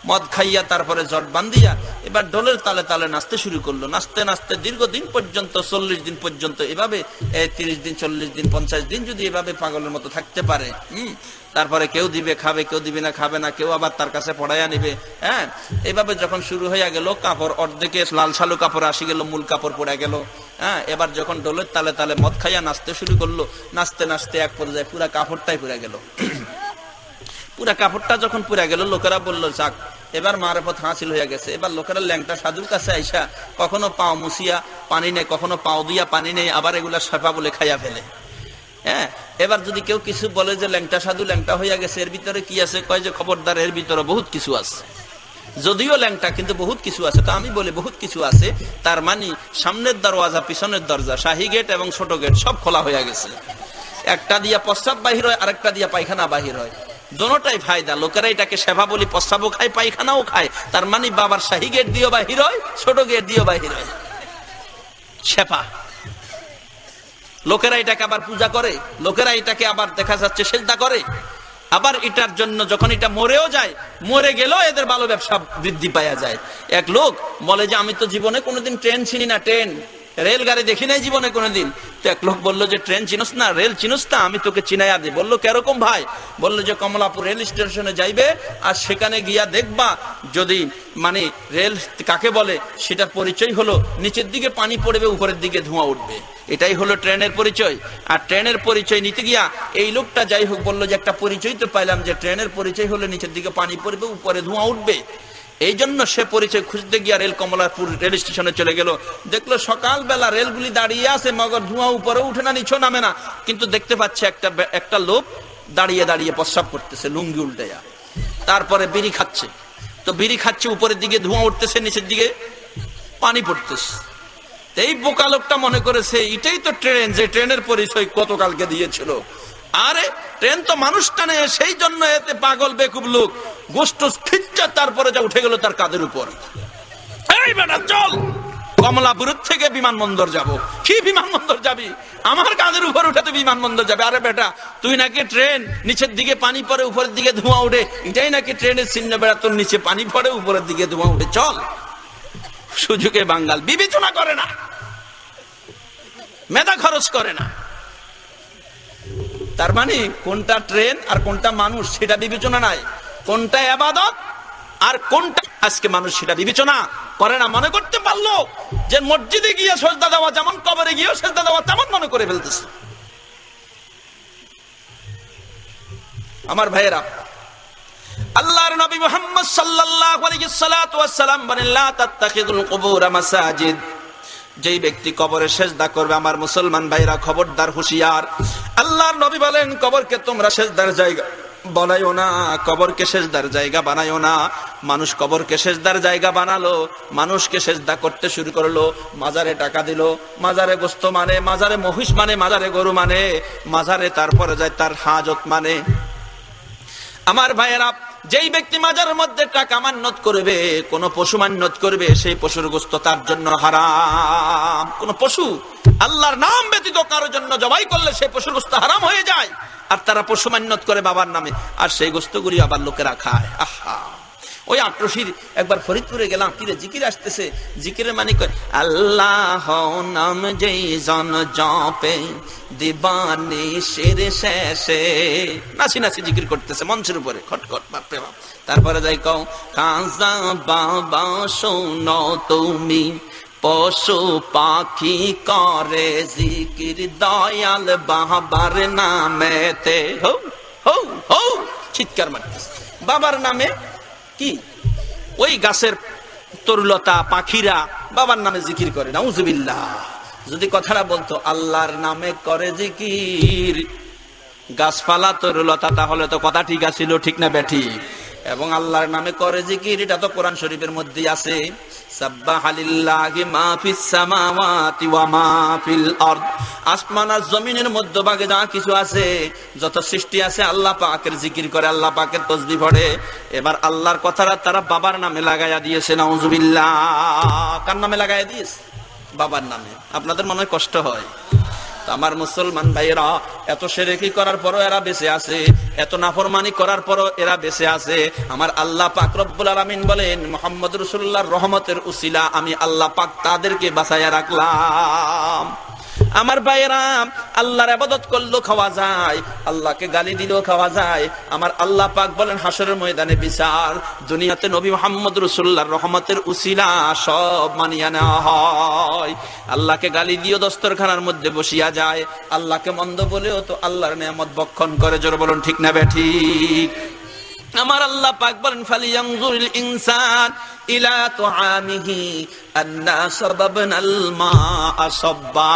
মদ খাইয়া তারপরে জট বান্ধিয়া এবার ঢোলের তালে তালে নাচতে শুরু করলো। নাচতে নাচতে দীর্ঘদিন পর্যন্ত, 40 দিন পর্যন্ত এভাবে, 30 দিন, 40 দিন, 50 দিন যদি এভাবে পাগলের মতো থাকতে পারে, তারপরে কেউ দিবে খাবে, কেউ দিবে না খাবে না, কেউ আবার তার কাছে পড়াইয়া নিবে। হ্যাঁ, এভাবে যখন শুরু হইয়া গেল, কাপড় অর্ধেকে লাল শালু কাপড় আসি গেল, মূল কাপড় পড়ে গেল। হ্যাঁ, এবার যখন ঢোলের তালে তালে মদ খাইয়া নাচতে শুরু করলো, নাচতে নাচতে এক পর্যায়ে পুরা কাপড়টাই পুড়ে গেল। পুরা কাপড়টা যখন পুড়ে গেল, লোকেরা বললো যাক এবার মারেফত হাসিল হয়ে গেছে। এবার লোকেরা ল্যাংটা সাধুর কাছে আইসা কখনো পাও মুছিয়া পানি নেই, কখনো পাও দিয়া পানি নেই, আবার এগুলা সাফা বলে খাইয়া ফেলে। হ্যাঁ, এবার যদি কেউ কিছু বলে যে ল্যাংটা সাধু ল্যাংটা হইয়া গেছে, এর ভিতরে কি আছে? কয় যে খবরদার, এর ভিতরে বহুত কিছু আছে, যদিও ল্যাংটা কিন্তু বহুত কিছু আছে। তো আমি বলি বহুত কিছু আছে, তার মানে সামনের দরওয়াজা, পিছনের দরজা, শাহী গেট এবং ছোট গেট সব খোলা হইয়া গেছে। একটা দিয়া প্রস্রাব বাহির হয়, আরেকটা দিয়া পায়খানা বাহির হয়, দোনোটাই ফায়দা। লোকেরা এটাকে সেবা বলি, প্রস্রাবও খায় পায়খানাও খায়, তার মানে বাবার শাহী গেট দিয়েও বাহির হয়, ছোট গেট দিয়েও বাহির হয়, সেবা। লোকেরা এটাকে আবার পূজা করে, লোকেরা এটাকে আবার দেখা যাচ্ছে সেজদা করে। আবার এটার জন্য যখন এটা মরেও যায়, মরে গেলেও এদের ভালো ব্যবসা বৃদ্ধি পাওয়া যায়। এক লোক বলে যে আমি তো জীবনে কোনোদিন ট্রেন চিনি না, ট্রেন রেলগাড়ি দেখি নাই জীবনে কোনোদিন। তো এক লোক বললো যে ট্রেন চিনোস না, রেল চিনোস না, আমি তোকে চিনাইয়া দিই। বললো কেরকম ভাই? বললো যে কমলাপুর রেল স্টেশনে যাইবে, আর সেখানে গিয়া দেখবা যদি মানে রেল কাকে বলে সেটার পরিচয় হলো নিচের দিকে পানি পড়বে, উপরের দিকে ধোঁয়া উঠবে, এটাই হলো ট্রেনের পরিচয়। আর ট্রেনের পরিচয় নিতে গিয়া এই লোকটা যাই হোক বললো যে একটা পরিচয় তো পাইলাম যে ট্রেনের পরিচয় হলো নিচের দিকে পানি পড়বে, উপরে ধোঁয়া উঠবে। এই জন্য সে পরিচয় খুঁজতে গিয়া রেল কমলাপুর রেল স্টেশনে চলে গেল। দেখলো সকালবেলা রেলগুলি দাঁড়িয়ে আছে, মগর ধোঁয়া উপরে উঠে না, নিচেও নামে না, কিন্তু দেখতে পাচ্ছে একটা লোক দাঁড়িয়ে দাঁড়িয়ে প্রস্রাব করতেছে লুঙ্গি উল্টাইয়া, তারপরে বিড়ি খাচ্ছে। তো বিড়ি খাচ্ছে, উপরের দিকে ধোঁয়া উঠতেছে, নিচের দিকে পানি পড়তেছে। এই বোকা লোকটা মনে করেছে এটাই তো ট্রেন, যে ট্রেনের পরিচয় গতকালকে দিয়েছিল। আরে ট্রেন তো মানুষ টানে, সেই জন্য এতে পাগল বেকুব লোক গোষ্ঠ খিচ্চা তারপরে যা উঠে গেল তার কাঁধের উপর। এই বেটা চল, কমলাপুর থেকে বিমানবন্দর যাব। কি বিমানবন্দর যাবি? আমার কাঁধের উপর উঠে তো বিমানবন্দর যাবে? আরে বেটা তুই নাকি ট্রেন, নিচের দিকে পানি পড়ে, উপরের দিকে ধোঁয়া উঠে, এটাই নাকি ট্রেনের চিহ্ন? বেড়া তোর নিচে পানি পড়ে, উপরের দিকে ধোঁয়া উঠে, চল। সুযোগে বাঙ্গাল বিবেচনা করে না, মেধা খরচ করে না। তার মানে কোনটা ট্রেন আর কোনটা মানুষ সেটা বিবেচনা নাই, কোনটা ইবাদত আর কোনটা আজকে মানুষ সেটা বিবেচনা করে না। মনে করতে পারলো যে মসজিদে গিয়ে সেজদা দেওয়া যেমন কবরে গিয়ে সেজদা দেওয়া তেমন মনে করে ফেলতেছে। আমার ভাইয়েরা, আল্লাহর নবী মুহাম্মদ সাল্লাল্লাহু আলাইহি ওয়াসাল্লাম বলেন লা তাত্তাখিযুল কুবুর মাসাজিদ। যেই ব্যক্তি কবরে সেজদা করবে, আমার মুসলমান ভাইরা খবরদার হুঁশিয়ার। আল্লাহর নবী বলেন কবরকে তোমরা সেজদার জায়গা বলাইও না, কবরকে সেজদার জায়গা বানাইও না। মানুষ কবরকে সেজদার জায়গা বানালো, মানুষকে সেজদা করতে শুরু করলো, মাজারে টাকা দিল, মাজারে গোস্ত মানে, মাজারে মহিষ মানে, মাজারে গরু মানে, মাজারে তারপরে যায় তার হাজত মানে। আমার ভাইয়েরা, যেই ব্যক্তি মাজারের মধ্যে টাকা মান্যত করবে, কোন পশু মান্যত করবে, সেই পশুর গোস্ত তার জন্য হারাম। কোন পশু আল্লাহর নাম ব্যতীত কারোর জন্য জবাই করলে সেই পশুর গোস্ত হারাম হয়ে যায়। আর তারা পশু মান্যত করে বাবার নামে, আর সেই গোস্তগুলি আবার লোকেরা খায়। আহা, ওই আট্রসির একবার ফরিদপুরে গেলাম, কিরে জিকির আসতেছে, জিকিরের মানে কয় আল্লাহ নাম যেই জন জপে দিবানি শির শেষে, নাচি নাচি জিকির করতেছে মঞ্চের উপরে, খটখট বাপরে বাপ। তারপরে যাই কও কাজা বাবা শোনো তুমি, পশু পাখি করে জিকির দয়াল বাবার নামেতে। হো হো হো চিৎকার মারতেছে বাবার নামে। কি ওই গাছের তরুলতা পাখিরা বাবার নামে জিকির করে, নাউজুবিল্লাহ। যদি কথাটা বলতো আল্লাহর নামে করে জিকির, গাছপালা তরুলতা, তাহলে তো কথা ঠিক আছিল, ঠিক না বেঠিক? এবং আল্লাহর নামে করে জিকির, এটা তো কোরআন শরীফের মধ্যেই আছে, সাব্বাহালিল্লাহি মা ফিস সামাওয়াতি ওয়া মা ফিল আরদ। আসমান আর জমিনের মধ্যভাগে যা কিছু আছে, যত সৃষ্টি আছে, আল্লাহ পাকের জিকির করে, আল্লাহ পাকের তাসবিহ পড়ে। এবার আল্লাহর কথাটা তারা বাবার নামে লাগাইয়া দিয়েছে, নাউজুবিল্লাহ। কার নামে লাগাইয়া দিয়েছে? বাবার নামে। আপনাদের মনে হয় কষ্ট হয়? আমার মুসলমান ভাইয়েরা, এত শিরকি করার পরও এরা বেঁচে আছে, এত নাফরমানি করার পরও এরা বেঁচে আছে। আমার আল্লাহ পাক রব্বুল আলামিন বলেন, মুহাম্মদ রাসূলুল্লাহর রহমতের উসিলা আমি আল্লাহ পাক তাদেরকে বাঁচাইয়া রাখলাম। আমার ভাইয়েরা, আল্লাহর ইবাদত করলেও খাওয়া যায়, আল্লাহকে গালি দিলেও খাওয়া যায়। আমার আল্লাহ পাক বলেন হাসরের ময়দানে বিচার, দুনিয়াতে নবী মুহাম্মদ রাসূলুল্লাহর রহমতের উসিলা সব মানিয়া নেওয়া হয়। আল্লাহকে গালি দিয়েও দস্তরখানার মধ্যে বসিয়া যায়, আল্লাহকে মন্দ বলেও তো আল্লাহর নিয়ামত ভক্ষণ করে। জোরে বলুন ঠিক না বেঠিক? আমার আল্লাহ পাক বলেন ফালিয়ানজুরিল ইনসান ইলা তুআমিহি আন্না সাবাবনাল মাআ সাব্বা।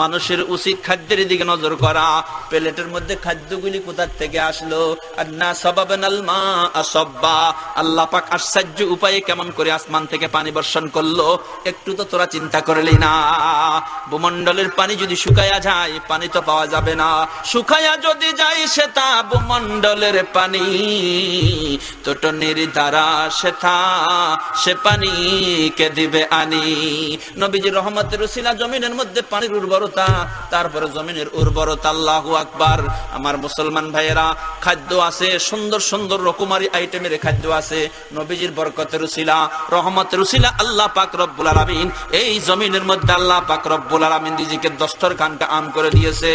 মানুষের উচিত খাদ্যের দিকে নজর করা, প্লেটের মধ্যে খাদ্যগুলি কোথা থেকে আসলো। আন্না সাবাবনাল মাআ সাব্বা, আল্লাহ পাক আশ্চর্য উপায়ে কেমন করে আসমান থেকে পানি বর্ষণ করলো, একটু তো তোরা চিন্তা করলি না? ভূমণ্ডলের পানি যদি শুকায়া যায়, পানি তো পাওয়া যাবে না। শুকায়া যদি যায় সেটা ভূমণ্ডলের পানি, তোটনির দ্বারা সেটা সে পানি কে দিবে আনি। নবীজির রহমতের উসিলা জমিনের মধ্যে পানির উর্বরতা, তারপরে জমিনের উর্বরতা। আল্লাহু আকবার। আমার মুসলমান ভাইয়েরা, খাদ্য আছে, সুন্দর সুন্দর রকমারি আইটেমের খাদ্য আছে। নবীজির বরকতের উসিলা, রহমতের উসিলা আল্লাহ পাক রব্বুল আলামিন এই জমিনের মধ্যে আল্লাহ পাক রব্বুল আলামিন রিজিকের দস্তরখানটা আম করে দিয়েছে।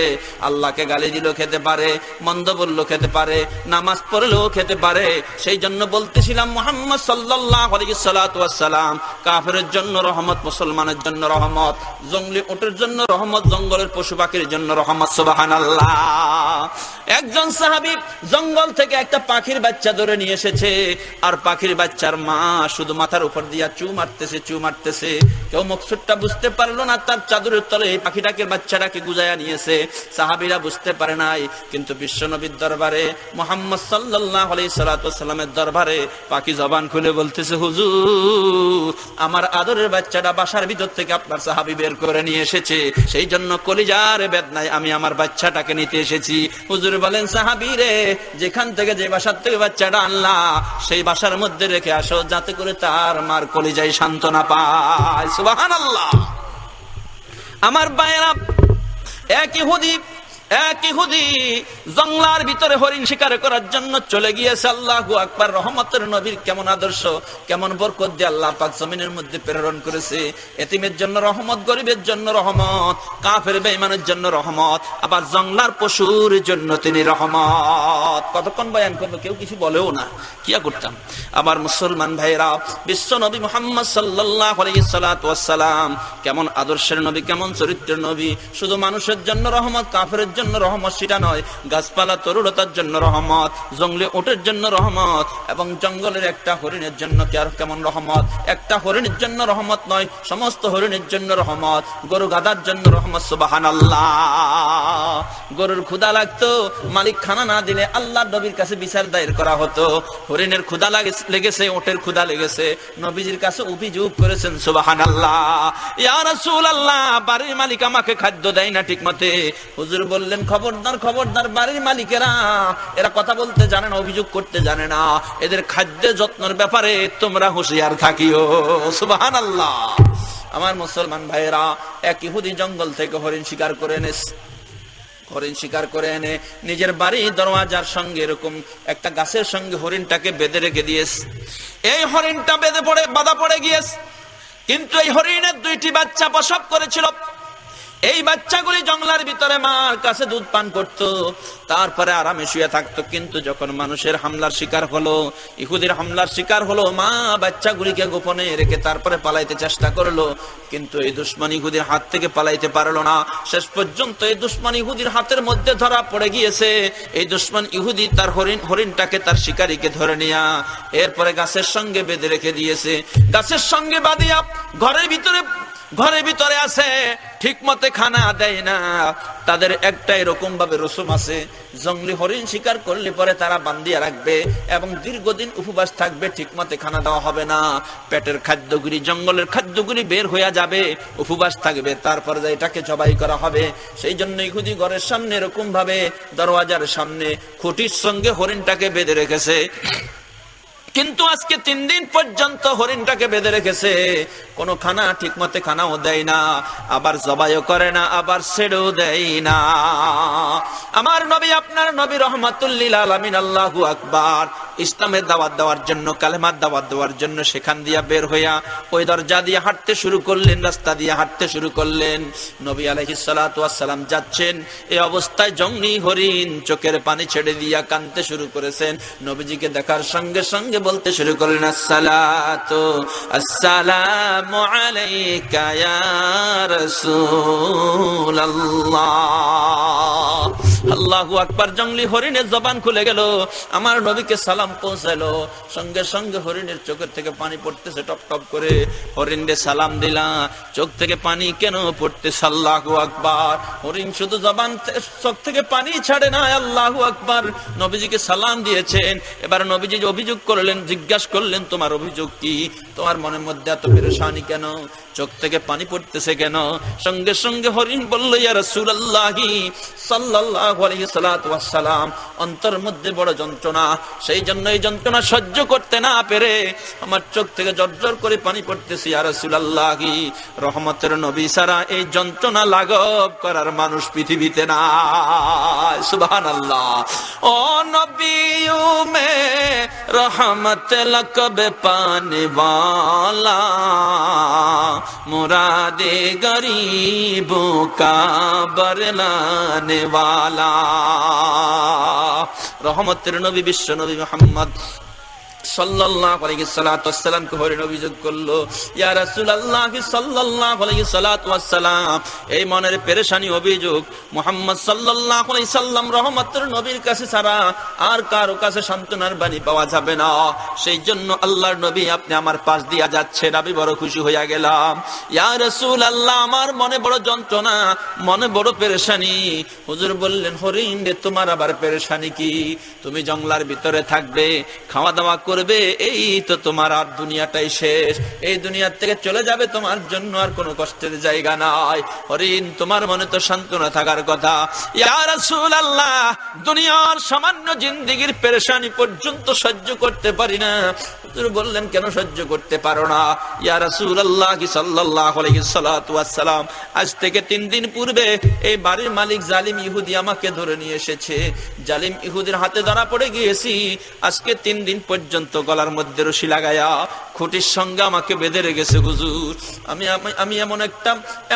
আল্লাহকে গালি দিলেও খেতে পারে, মন্দ বললেও খেতে পারে, নামাজ পড়লেও খেতে পারে। সেই জন্য বলতেছিলাম মুহাম্মদ সাল্লাল্লাহু আলাইহি ওয়াসাল্লাম কাফেরের জন্য রহমত, মুসলমানের জন্য রহমত, জঙ্গলি উটের জন্য রহমত, জঙ্গলের পশু পাখির জন্য রহমত। সুবহানাল্লাহ। একজন সাহাবী জঙ্গল থেকে একটা পাখির বাচ্চা ধরে নিয়ে এসেছে, আর পাখির বাচ্চার মা শুধু মাথার উপর দিয়া চু মারতেছে। কেউ মকসুদটা বুঝতে পারলো না, তার চাদরের তলে এই পাখিটাকে বাচ্চাটাকে গুজায়া নিয়েছে। সাহাবীরা বুঝতে পারে নাই, কিন্তু বিশ্বনবীর দরবারে, মুহাম্মদ সাল্লাল্লাহু আলাইহি ওয়াসাল্লামের দরবারে পাখি জবান খুলে বলতেছে, হুজুর আমার আদরের বাচ্চাটা বাসার ভিতর থেকে আপনার সাহাবী বের করে নিয়ে এসেছে, সেই জন্য কলিজার বেদনায় আমি আমার বাচ্চাটাকে নিতে এসেছি। হুজুর বলেন, সাহাবী রে, যেখান থেকে যে বাসার থেকে বাচ্চাটা আনলা সেই বাসার মধ্যে রেখে আসো, যাতে করে তার মার কলিজায় সান্ত্বনা পায়। সুবহানাল্লাহ। আমার ভাইয়েরা, এক ইহুদি জঙ্গলার ভিতরে হরিণ শিকার করার জন্য চলে গিয়েছে। আল্লাহু আকবার। রহমতের নবীর কেমন আদর্শ, কেমন বরকত দিয়ে আল্লাহ পাক জমিনের মধ্যে প্রেরণ করেছে। এতিমের জন্য রহমত, গরিবের জন্য রহমত, কাফের বেঈমানের জন্য রহমত, আবার জঙ্গলার পশুর জন্য তিনি রহমত। কতক্ষণ বয়ান করবো, কেউ কিছু বলেও না, কিয়া করতাম। আবার মুসলমান ভাইরা, বিশ্ব নবী মুহাম্মদ সাল্লাল্লাহু আলাইহি ওয়াসাল্লাম কেমন আদর্শের নবী, কেমন চরিত্রের নবী। শুধু মানুষের জন্য রহমত, কাফেরের জন্য জন্য রহমত সেটা নয়, গাছপালা তরুলতার জন্য রহমত, জঙ্গলে উটের জন্য রহমত, এবং জঙ্গলের একটা হরিণের জন্য কেমন রহমত। একটা হরিণের জন্য রহমত নয়, সমস্ত হরিণের জন্য রহমত, গরু গাদার জন্য রহমত। সুবহানাল্লাহ। গরুর ক্ষুধা লাগতো, মালিক খানা না দিলে আল্লাহর নবীর কাছে বিচার দায়ের করা হতো। হরিণের ক্ষুধা লেগেছে, ওটের ক্ষুধা লেগেছে, নবীজির কাছে অভিযোগ করেছেন। সুবহানাল্লাহ। ইয়া রাসূলুল্লাহ, বাড়ির মালিক আমাকে খাদ্য দেয় না ঠিক মতে। হুজুর বললেন, খবরদার খবরদার, বাড়ির মালিকেরা এরা কথা বলতে জানে না, অভিযোগ করতে জানে না, এদের খাদ্য যত্নের ব্যাপারে তোমরা হুঁশিয়ার থাকিও। সুবহানাল্লাহ। আমার মুসলমান ভাইয়েরা, এক ইহুদি জঙ্গল থেকে হরিণ শিকার করে এনেছে। হরিণ শিকার করে এনে নিজের বাড়ি দরওয়াজার সঙ্গে এরকম একটা গাছের সঙ্গে হরিণটাকে বেঁধে রেখে দিয়েছে। এই হরিণটা বাঁধা পড়ে গিয়েছে, কিন্তু এই হরিণের 2টি বাচ্চা প্রসব করেছিল। এই বাচ্চাগুলি জঙ্গলের ভিতরে মার কাছে দুধ পান করত, তারপরে আরামে শুয়ে থাকতো। কিন্তু যখন মানুষের হামলার শিকার হলো, ইহুদির হামলার শিকার হলো, মা বাচ্চাগুলিকে গোপনে রেখে তারপরে পালাইতে চেষ্টা করলো, কিন্তু এই দুশমন ইহুদির হাত থেকে পালাইতে পারলো না। শেষ পর্যন্ত এই দুশমন ইহুদির হাতের মধ্যে ধরা পড়ে গিয়েছে। এই দুশমন ইহুদি তার হরিণটাকে, তার শিকারীকে ধরে নিয়া এরপরে গাছের সঙ্গে বেঁধে রেখে দিয়েছে। গাছের সঙ্গে বাঁধিয়া ঘরের ভিতরে আছে, ঠিক মতে খানা দেয় না। তাদের একটা এরকম ভাবে রসুম আছে, জঙ্গলি হরিণ শিকার করলে পরে তারা বান্ধিয়া রাখবে এবং দীর্ঘদিন উপবাস থাকবে, ঠিক মতে খানা দেওয়া হবে না। পেটের খাদ্যগুলি, জঙ্গলের খাদ্যগুলি বের হইয়া যাবে, উপবাস থাকবে, তারপরে এটাকে জবাই করা হবে। সেই জন্য ইহুদি ঘরের সামনে এরকম ভাবে দরওয়াজার সামনে খুঁটির সঙ্গে হরিণটাকে বেঁধে রেখেছে। কিন্তু আজকে 3 দিন পর্যন্ত হরিণটাকে বেঁধে রেখেছে, কোনো খানা ঠিক মতে খানাও দেয় না, আবার জবাইও করে না, আবার ছেড়েও দেয় না। আমার নবী, আপনার নবী রহমাতুল লিল আলামিন, আল্লাহু আকবার, ইসলামের দাওয়াত দেওয়ার জন্য, কালেমার দাওয়াত দেওয়ার জন্য সেখান দিয়া বের হইয়া ওই দরজা দিয়ে হাঁটতে শুরু করলেন, রাস্তা দিয়ে হাঁটতে শুরু করলেন। নবী আলাইহিস সালাতু ওয়াস সালাম যাচ্ছেন, এই অবস্থায় জঙ্গলি হরিণ চোখের পানি ছেড়ে দিয়া কাঁদতে শুরু করেছেন। নবীজিকে দেখার সঙ্গে সঙ্গে বলতে শুরু করলেন, আসসালাতু আসসালামু আলাইকা ইয়া রাসূলুল্লাহ। আল্লাহু আকবার। জঙ্গলি হরিণের জবান খুলে গেল, আমার নবীকে সালাম পৌঁছালো। সঙ্গে সঙ্গে হরিণের চোখের থেকে পানি পড়তেছে টপ টপ করে। হরিণে সালাম দিলা, চোখ থেকে পানি কেন পড়তেছে? আল্লাহু আকবার। হরিণ শুধু জবান চোখ থেকে পানি ছাড়ে না, আল্লাহু আকবার। নবীজিকে সালাম দিয়েছেন। এবার নবীজি অভিযোগ করলেন, জিজ্ঞাসা করলেন, তোমার অভিযোগ কি? তোমার মনের মধ্যে এত পেরেশানি কেন? চোখ থেকে পানি পড়তেছে কেন? সঙ্গে সঙ্গে হরিণ বলল, ইয়া রাসূলুল্লাহি সাল্লাল্লাহু আলাইহি ওয়াস সালাম, অন্তর মধ্যে বড় যন্ত্রণা, সেই জন্য এই যন্ত্রণা সহ্য করতে না পেরে আমার চোখ থেকে জর্জর করে পানি পড়তেছে। ইয়া রাসূলুল্লাহি, রহমতের নবী ছাড়া এই যন্ত্রণা লাঘব করার মানুষ পৃথিবীতে নাই। সুবহানাল্লাহ। ও নবী মে রহমত লকব পানে वाला मुरादे गरीबों का बरलाने वाला। रहमतेर नबी विश्व नबी मुहम्मद সাল্লাল্লাহু আলাইহি সাল্লাতু ওয়াসসালাম কে হরিণ অভিযোগ করলো, ইয়া রাসূলুল্লাহ সাল্লাল্লাহু আলাইহি সাল্লাতু ওয়াসসালাম, এই মনের পেরেশানি অভিযোগ মুহাম্মদ সাল্লাল্লাহু আলাইহি সাল্লাম রহমতের নবীর কাছে ছাড়া আর কারো কাছে সান্তনার বাণী পাওয়া যাবে না। সেই জন্য আল্লাহর নবী আপনি আমার পাশ দিয়া যাচ্ছেন, আমি বড় খুশি হইয়া গেলাম। ইয়া রাসূলুল্লাহ, আমার মনে বড় যন্ত্রণা, মনে বড় পেরেশানি। হুজুর বললেন, হরিণ রে, তোমার আবার পেরেশানি কি? তুমি জঙ্গলার ভিতরে থাকবে, খাওয়া দাওয়া করবে, এই তো তোমার আর দুনিয়াটাই শেষ। এই দুনিয়ার থেকে চলে যাবে, তোমার জন্য আর কোনো কষ্টের জায়গা নাই। হরিণ, তোমার মনে তো সান্ত্বনা থাকার কথা। ইয়া রাসূলুল্লাহ, দুনিয়ার সামান্য জিন্দেগির পেরেশানি পর্যন্ত সহ্য করতে পারি না। হুজুর বললেন, কেন সহ্য করতে পারো না? ইয়া রাসূলুল্লাহ সাল্লাল্লাহু আলাইহি ওয়াসাল্লাম, আজ থেকে 3 দিন পূর্বে এই বাড়ির মালিক জালিম ইহুদি আমাকে ধরে নিয়ে এসেছে। জালিম ইহুদির হাতে ধরা পড়ে গিয়েছি। আজকে 3 দিন পর্যন্ত পর্যন্ত গলার মধ্যে রশি লাগায়া খুঁটির সঙ্গে আমাকে বেঁধে রেখেছে হুজুর। আমি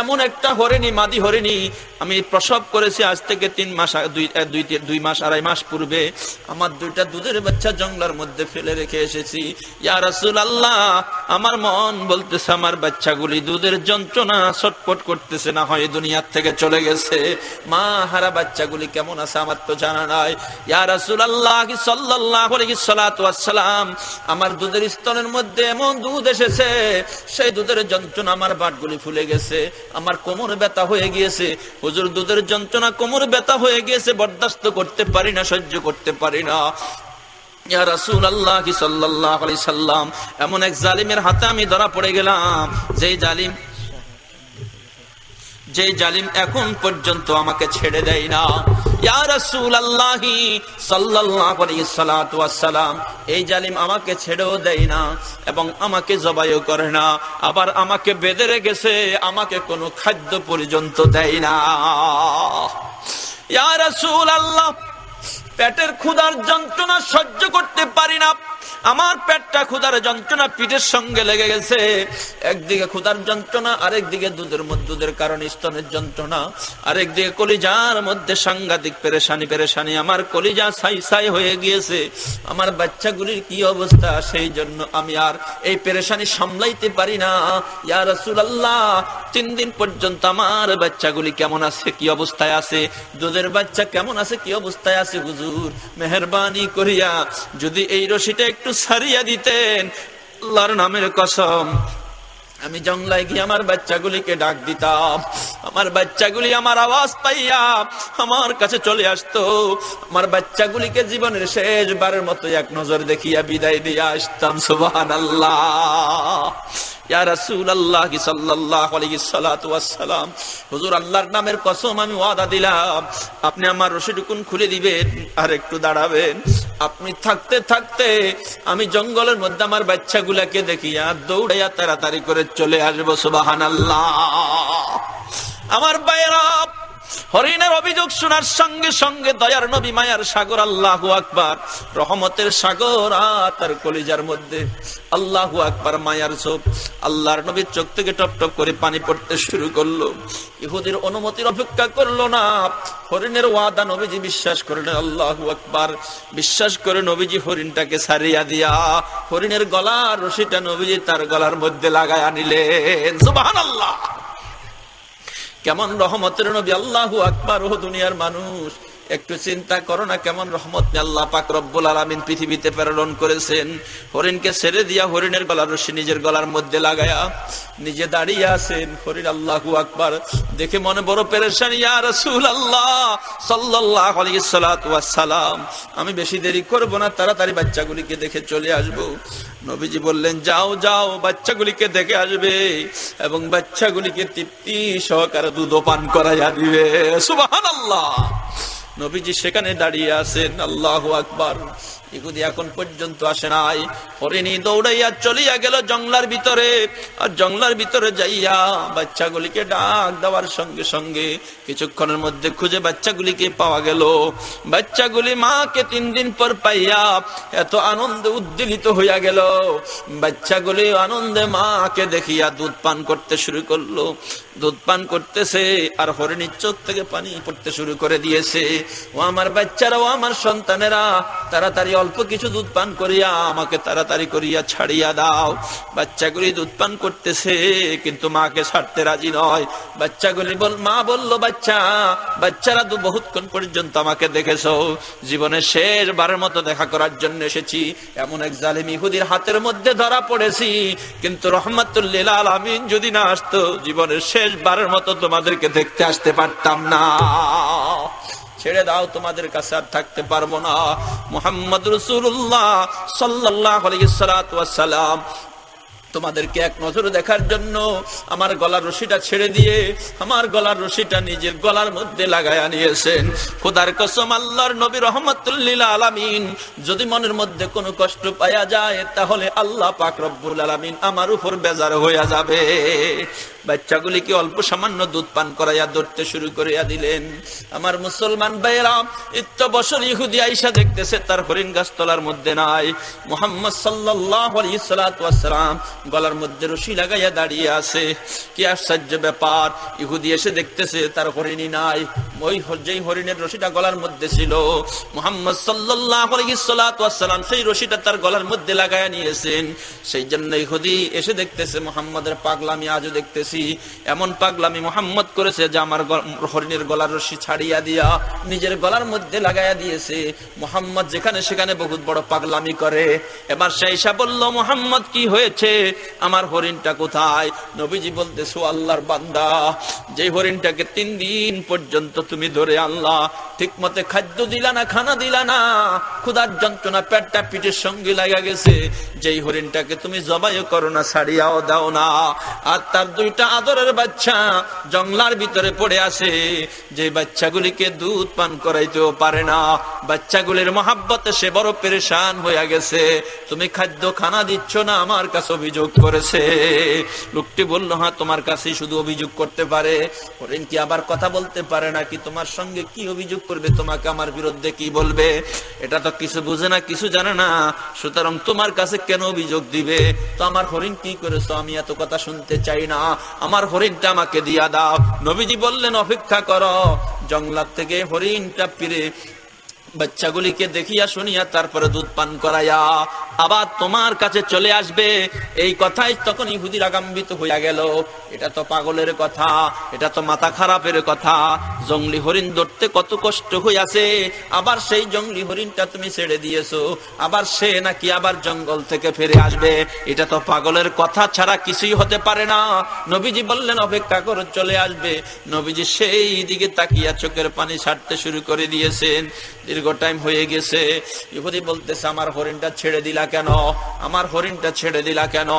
এমন একটা হরিণী, মাদি হরিণী, আমি প্রসব করেছি আজ থেকে 2 মাস 2.5 মাস পূর্বে। আমার 2টা দুধের বাচ্চা জঙ্গলার মধ্যে ফেলে রেখে এসেছি। ইয়া রাসূলুল্লাহ, আমার মন বলতেছে আমার বাচ্চাগুলি দুধের যন্ত্রণা ছটফট করতেছে, না হয় দুনিয়ার থেকে চলে গেছে। মা হারা বাচ্চাগুলি কেমন আছে আমার তো জানা নাই। ইয়া রাসূলুল্লাহ সাল্লাল্লাহু আলাইহি সাল্লাতু ওয়াসসালাম, আমার দুধের স্তনের মধ্যে এমন দুধ এসেছে, সেই দুধের যন্ত্রণা আমার বাটগুলি ফুলে গেছে, আমার কোমর ব্যথা হয়ে গিয়েছে। হুজুর, দুধের যন্ত্রণা কোমর ব্যথা হয়ে গিয়েছে, বরদাস্ত করতে পারি না, সহ্য করতে পারি না। ইয়া রাসূলুল্লাহ সাল্লাল্লাহু আলাইহি সাল্লাম, এমন এক জালিমের হাতে আমি ধরা পড়ে গেলাম, যেই জালিম এখন পর্যন্ত আমাকে ছেড়ে দেয় না। ইয়া রাসূলুল্লাহ সাল্লাল্লাহু আলাইহি সাল্লাতু ওয়াসসালাম, এই জালিম আমাকে ছেড়েও দেয় না এবং আমাকে জবাইও করে না, আবার আমাকে বেঁধে রেখেছে, আমাকে কোনো খাদ্য পর্যন্ত দেয় না। ইয়া রাসূলুল্লাহ, পেটের ক্ষুধার যন্ত্রণা সহ্য করতে পারি না, আমার পেটটা ক্ষুধার যন্ত্রণা পিঠের সঙ্গে লেগে গেছে। একদিকে ক্ষুধার যন্ত্রণা, আরেকদিকে দুধের কারণে স্তনের যন্ত্রণা, আরেকদিকে কলিজার মধ্যে সাংঘাতিক পেরেশানি। আমার কলিজা ছাই হয়ে গিয়েছে, আমার বাচ্চাগুলির কি অবস্থা, সেই জন্য আমি আর এই পেরেশানি সামলাইতে পারি না। ইয়া রাসূলুল্লাহ, 3 দিন পর্যন্ত আমার বাচ্চাগুলি কেমন আছে, কি অবস্থায় আছে, দুধের বাচ্চা কেমন আছে, কি অবস্থায় আছে, হুজুর মেহেরবানি করিয়া যদি এই রশিটা একটু ছাড়িয়া দিতেন, আল্লাহর নামের কসম আমি জঙ্গলায় গিয়ে আমার বাচ্চাগুলিকে ডাক দিতাম, আমার বাচ্চাগুলি আমার আওয়াজ পাইয়া আমার কাছে চলে আসতো, আমার বাচ্চাগুলিকে জীবনের শেষবারের মতো এক নজর দেখিয়া বিদায় দিয়ে আসতাম। সুবহানাল্লাহ। ইয়া রাসূলুল্লাহ সাল্লাল্লাহু আলাইহি সাল্লাতু ওয়াসসালাম, হুজুর আল্লাহর নামের কসম আমি ওয়াদা দিলাম, আপনি আমার রশিটুকুন খুলে দিবেন আর একটু দাঁড়াবেন। আপনি থাকতে থাকতে আমি জঙ্গলের মধ্যে আমার বাচ্চাগুলাকে দেখিয়া দৌড়াইয়া তাড়াতাড়ি করে চলে আসবো। সুবহানাল্লাহ। আমার ভাইরা, হরিণের অভিযোগ শোনার সঙ্গে সঙ্গে দয়ার নবী, মায়ার সাগর, আল্লাহু আকবার, রহমতের সাগর আর তার কলিজার মধ্যে আল্লাহু আকবার মায়ার চোখ, আল্লাহর নবীর চোখ থেকে টপ টপ করে পানি পড়তে শুরু করলো। ইহুদির অনুমতির অপেক্ষা করলো না, হরিণের ওয়াদা নবীজি বিশ্বাস করলেন। আল্লাহু আকবার। বিশ্বাস করে নবীজি হরিণটাকে ছাড়িয়া দিয়া হরিণের গলার রশিটা নবীজি তার গলার মধ্যে লাগায়া নিলেন। সুবহানাল্লাহ। কেমন রহমতের নবী, আল্লাহু আকবার। ও দুনিয়ার মানুষ, একটু চিন্তা করো না কেমন রহমত আল্লাহ পাক রব্বুল আলামিন পৃথিবীতে প্রেরণ করেছেন। হরিণকে ছেড়ে দিয়া হরিণের গলার রশি নিজের গলার মধ্যে লাগায়া নিজে দাঁড়িয়ে আছেন হরিণ। আল্লাহু আকবার। দেখে মনে বড় পেরেশানি। ইয়া রাসূলুল্লাহ সাল্লাল্লাহু আলাইহি সাল্লাতু ওয়াসসালাম, আমি বেশি দেরি করব না, তাড়াতাড়ি বাচ্চাগুলিকে দেখে চলে আসব। নবীজি বললেন, যাও যাও, বাচ্চাগুলিকে দেখে আসবে এবং বাচ্চাগুলিকে তৃপ্তি সহকারে দুধ পান করাইয়া দিবে। সুবহানাল্লাহ। নবীজি সেখানে দাঁড়িয়ে আছেন। আল্লাহু আকবার। ইহুদি এখন পর্যন্ত আসে নাই। হরিণী দৌড়াইয়া চলিয়া গেল জঙ্গলার ভিতরে, আর জঙ্গলার ভিতরে যাইয়া বাচ্চাগুলিকে ডাক দেওয়ার সঙ্গে সঙ্গে কিছুক্ষণের মধ্যে খুঁজে বাচ্চাগুলিকে পাওয়া গেল। বাচ্চাগুলি মাকে 3 দিন পর পাইয়া এত আনন্দে উদ্দীলিত হইয়া গেল। বাচ্চাগুলি আনন্দে মাকে দেখিয়া দুধ পান করতে শুরু করলো। দুধ পান করতেছে আর হরিণীর চোখ থেকে পানি পড়তে শুরু করে দিয়েছে। ও আমার বাচ্চারা, ও আমার সন্তানেরা, তাড়াতাড়ি অল্প কিছু দুধ পান করিয়া আমাকে তাড়াতাড়ি করিয়া ছাড়িয়া দাও। বাচ্চাগুলি দুধ পান করতেছে কিন্তু মাকে ছাড়তে রাজি নয়। বাচ্চাগুলি মা বলল, বাচ্চারা তো বহুতক্ষণ পর্যন্ত আমাকে দেখেছো, জীবনের শেষবারের মতো দেখা করার জন্য এসেছি। এমন এক জালিম ইহুদির হাতের মধ্যে ধরা পড়েছি, কিন্তু রহমাতুল লিল আলামিন যদি না আসতো, জীবনের শেষবারের মতো তোমাদেরকে দেখতে আসতে পারতাম না। ছেড়ে দাও, তোমাদের কাছে আর থাকতে পারবো না। মুহাম্মদ রাসূলুল্লাহ সাল্লাল্লাহু আলাইহি ওয়াসাল্লাম তোমাদেরকে এক নজরে দেখার জন্য আমার গলার রশিটা ছেড়ে দিয়ে আমার গলার রশিটা নিজের গলার মধ্যে লাগায়া নিয়েছেন। খোদার কসম, আল্লাহর নবী রহমাতুল লিল আলামিন যদি মনের মধ্যে কোনো কষ্ট পাওয়া যায়, তাহলে আল্লাহ পাক রব্বুল আলামিন আমার উপর বেজার হইয়া যাবে। বাচ্চাগুলিকে অল্প সামান্য দুধ পান করাইয়া ধরতে শুরু করিয়া দিলেন। আমার মুসলমান ভাইরা, ইত্য বছর ইহুদি আইসা দেখতেছে তার হরিণ গাছতলার মধ্যে নাই। মুহাম্মদ সাল্লাল্লাহু আলাইহি ওয়াসাল্লাম গলার মধ্যে রশি লাগাইয়া দাঁড়িয়ে আছে। কি আশ্চর্য ব্যাপার! ইহুদি এসে দেখতেছে তার হরিণই নাই। ওই যেই হরিণের রশিটা গলার মধ্যে ছিল, মুহাম্মদ সাল্লাল্লাহু আলাইহি ওয়াসাল্লাম সেই রশিটা তার গলার মধ্যে লাগাইয়া নিয়েছেন। সেই জন্য ইহুদি এসে দেখতেছে মুহাম্মদের পাগলামি আজও দেখতেছি। এমন পাগলামি মুহাম্মদ করেছে যে আমার হরিণের গলার রশি ছাড়িয়া দিয়া নিজের গলার মধ্যে লাগাইয়া দিয়েছে। মুহাম্মদ যেখানে সেখানে বহুত বড় পাগলামি করে। এবার সে ঈশা বলল, মুহাম্মদ কি হয়েছে? আমার হরিণটা কোথায়? নবীজি বলতেছো, আল্লাহর বান্দা, যে হরিণটাকে 3 দিন পর্যন্ত তুমি ধরে আল্লাহ ঠিক মতে খাদ্য দিলা না, খানা দিলা না, ক্ষুধার যন্ত্রণা পেটটা পিঠের সঙ্গে লাগা গেছে, যেই হরিণটাকে তুমি জবাইও করো না, ছাড়িয়াও দাও না, আর তার 2টা আদরের বাচ্চা জঙ্গলার ভিতরে পড়ে আছে, যে বাচ্চাগুলিকে দুধ পান করাইতেও পারে না, বাচ্চাগুলির মহাব্বতে সে বড় পেরেশান হয়ে গেছে, তুমি খাদ্য খানা দিচ্ছ না, আমার কাছে অভিযোগ করেছে। লোকটি বলল, হ্যাঁ, তোমার কাছেই শুধু অভিযোগ করতে পারে, হরিণ কি আবার কথা বলতে পারে নাকি? তোমার সঙ্গে কি অভিযোগ করবে? তোমাকে আমার বিরুদ্ধে কি বলবে? এটা তো কিছু বুঝে না, কিছু জানে না, সুতরাং তোমার কাছে কেন অভিযোগ দিবে? তো আমার হরিণ কি করেছো? আমি এত কথা শুনতে চাই না, আমার হরিণটা আমাকে দিয়া দাও। নবীজি বললেন, অপেক্ষা করো, জঙ্গলার থেকে হরিণটা ফিরে বাচ্চাগুলিকে দেখিয়া শুনিয়া তারপরে দুধ পান করাইয়া আবার তোমার কাছে চলে আসবে। এই কথাই তখন ইহুদি রাগান্বিত হইয়া গেল। এটা তো পাগলের কথা, এটা তো মাথা খারাপের কথা। জঙ্গলি হরিণ ধরতে কত কষ্ট হইয়াছে, আবার সেই জঙ্গলি হরিণটা তুমি ছেড়ে দিয়েছো, আবার সে নাকি আবার জঙ্গল থেকে ফিরে আসবে। এটা তো পাগলের কথা ছাড়া কিছুই হতে পারে না। নবীজি বললেন, অপেক্ষা করো, চলে আসবে। নবীজি সেই দিকে তাকিয়া চোখের পানি ছাড়তে শুরু করে দিয়েছেন। দীর্ঘ টাইম হয়ে গেছে। ইহুদি বলতেছে, আমার হরিণটা ছেড়ে দিলা কেন? আমার হরিণটা ছেড়ে দিলা কেন?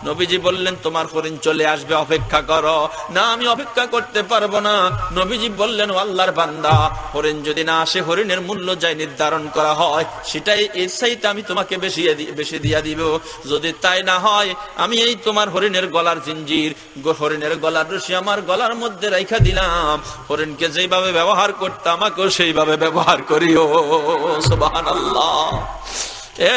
নবীজি বললেন, তোমার হরিণ চলে আসবে, অপেক্ষা করো। না, আমি অপেক্ষা করতে পারবো না। নবীজি বললেন, ও আল্লাহর বান্দা, হরিণ যদি না আসে, হরিণের মূল্য যাই নির্ধারণ করা হয়, সেটাই এর চাইতে আমি তোমাকে বেশি দিয়া দিব। যদি তাই না হয়, আমি এই তোমার হরিণের গলার জিঞ্জির, হরিণের গলার রশি আমার গলার মধ্যে রাইখা দিলাম। হরিণকে যেভাবে ব্যবহার করতে, আমাকেও সেইভাবে ব্যবহার করিও। সুবহানাল্লাহ।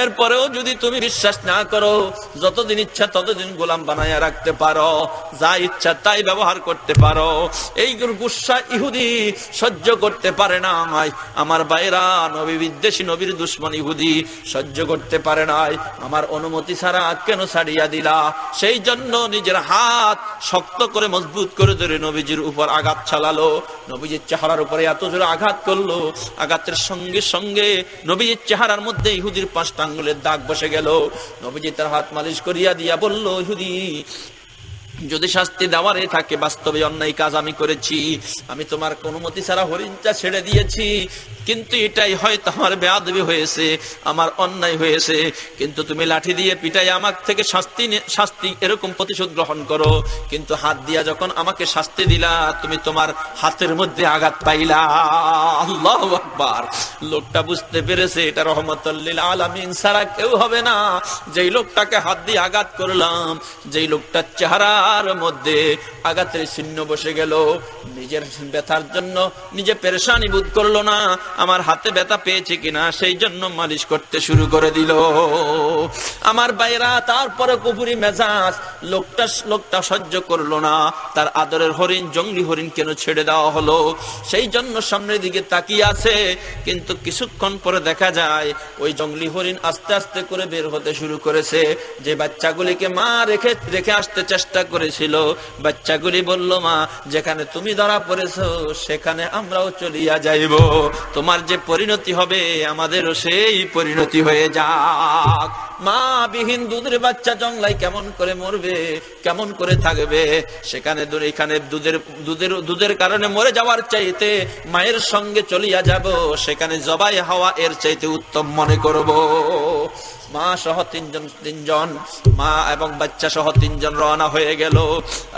এরপরেও যদি তুমি বিশ্বাস না করো, যতদিন ইচ্ছা ততদিন গোলাম বানায়া রাখতে পারো, যা ইচ্ছা তাই ব্যবহার করতে পারো। এই গুসা ইহুদি সহ্য করতে পারে না। আমার ভাইরা, নবী বিদ্বেষী, নবীর দুশ্মন ইহুদি সহ্য করতে পারে নাই। আমার অনুমতি ছাড়া কেন ছাড়িয়া দিলা? সেই জন্য নিজের হাত শক্ত করে মজবুত করে ধরে নবীজির উপর আঘাত চালালো। নবীজির চেহারার উপরে এত জোরে আঘাত করলো, আঘাতের সঙ্গে সঙ্গে নবীজির চেহারার মধ্যে ইহুদির 5টা আঙ্গুলের দাগ বসে গেল। নবীজি তার হাত মালিশ করিয়া দিয়া বলল, ইহুদি, যদি শাস্তি দেওয়ারে থাকে, বাস্তবে অন্যায় কাজ আমি করেছি, আমি তোমার অনুমতি ছাড়া হরিণটা ছেড়ে দিয়েছি, কিন্তু এটাই হয়তো আমার বেয়াদবি হয়েছে, আমার অন্যায় হয়েছে, কিন্তু তুমি লাঠি দিয়ে পিটাই আমার থেকে শাস্তি এরকম প্রতিশোধ গ্রহণ করো, কিন্তু হাত দিয়া যখন আমাকে শাস্তি দিলা, তুমি তোমার হাতের মধ্যে আঘাত পাইলা। আল্লাহু আকবার। লোকটা বুঝতে পেরেছে এটা রহমতুল লিল আলামিন ছাড়া কেউ হবে না। যেই লোকটাকে হাত দিয়ে আঘাত করলাম, যেই লোকটার চেহারার মধ্যে আঘাতের চিহ্ন বসে গেল, নিজের ব্যথার জন্য নিজে পেরেশানি বোধ করলো না, আমার হাতে ব্যথা পেয়েছে কিনা সেই জন্য মালিশ করতে শুরু করে দিল। আমার ভাইরা, তারপরে কুফরি মেজাজ, লোকটা সহ্য করলো না। তার আদরের হরিণ, জঙ্গলি হরিণ কেন ছেড়ে দেওয়া হলো? সেই জন্য সামনের দিকে তাকিয়ে আছে, কিন্তু কিছুক্ষণ পরে দেখা যায় ওই জঙ্গলি হরিণ আস্তে আস্তে করে বের হতে শুরু করেছে। যে বাচ্চাগুলিকে মা রেখে আসতে চেষ্টা করেছিল, বাচ্চাগুলি বলল, মা, যেখানে তুমি ধরা পড়েছো সেখানে আমরাও চলিয়া যাইব, তোমার যে পরিণতি হবে আমাদেরও সেই পরিণতি হয়ে যাক। মা বিহীন দুধের বাচ্চা জঙ্গলায় কেমন করে মরবে, কেমন করে থাকবে? সেখানে এখানে দুধের কারণে মরে যাওয়ার চাইতে মায়ের সঙ্গে চলিয়া যাব, সেখানে জবাই হওয়া এর চাইতে উত্তম মনে করব। মা সহ তিনজন মা এবং বাচ্চা সহ তিনজন রওনা হয়ে গেল।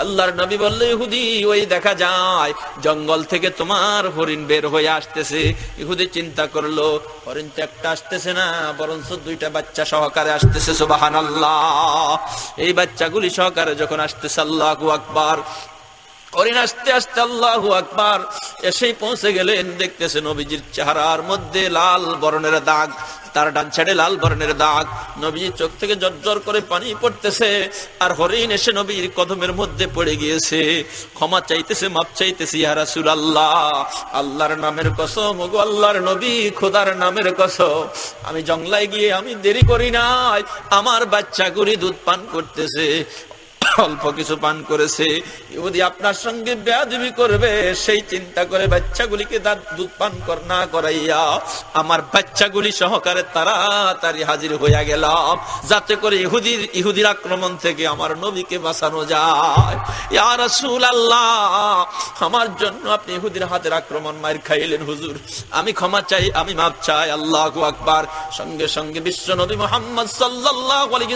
আল্লাহর নবী বলল, ইহুদি ওই দেখা যায় জঙ্গল থেকে তোমার হরিণ বের হয়ে আসতেছে। ইহুদি চিন্তা করলো, হরিণ তো একটা আসতেছে না, বরঞ্চ দুইটা বাচ্চা সহকারে আসতেছে। সুবহানাল্লাহ। এই বাচ্চাগুলি সহকারে যখন আসতেছে, আল্লাহু আকবার, হরিণ আস্তে আস্তে আল্লাহু আকবার এসেই পৌঁছে গেলেন। দেখতেছে নবীজির চেহারার মধ্যে লাল বর্ণের দাগ, তার ডান সাইডে লাল বর্ণের দাগ। নবীজির চোখ থেকে জর্জর করে পানি পড়তেছে, আর হরিণ এসে নবীর কদমের মধ্যে পড়ে গিয়েছে, ক্ষমা চাইতেছে, মাপ চাইতেছে। ইয়া রাসূলুল্লাহ, আল্লাহর নামের কসম, ওগো আল্লাহর নবী, খোদার নামের কসম, আমি জঙ্গলায় গিয়ে আমি দেরি করি নাই, আমার বাচ্চাগুলি দুধ পান করতেছে, অল্প কিছু পান করেছে। ইহুদি আপনার সঙ্গে বেয়াদবি করবে সেই চিন্তা করে বাচ্চাগুলিকে দুধ পান না করাইয়া আমার বাচ্চাগুলি সহকারে তাড়াতাড়ি হাজির হইয়া গেলাম, যাতে করে ইহুদির আক্রমণ থেকে আমার নবীকে বাঁচানো যায়। ইয়া রাসূলুল্লাহ, আমার জন্য আপনি ইহুদির হাতের আক্রমণ মার খাইলেন হুজুর, আমি ক্ষমা চাই, আমি মাপ চাই। আল্লাহু আকবার। সঙ্গে সঙ্গে বিশ্ব নবী মুহাম্মদ সাল্লাল্লাহু আলাইহি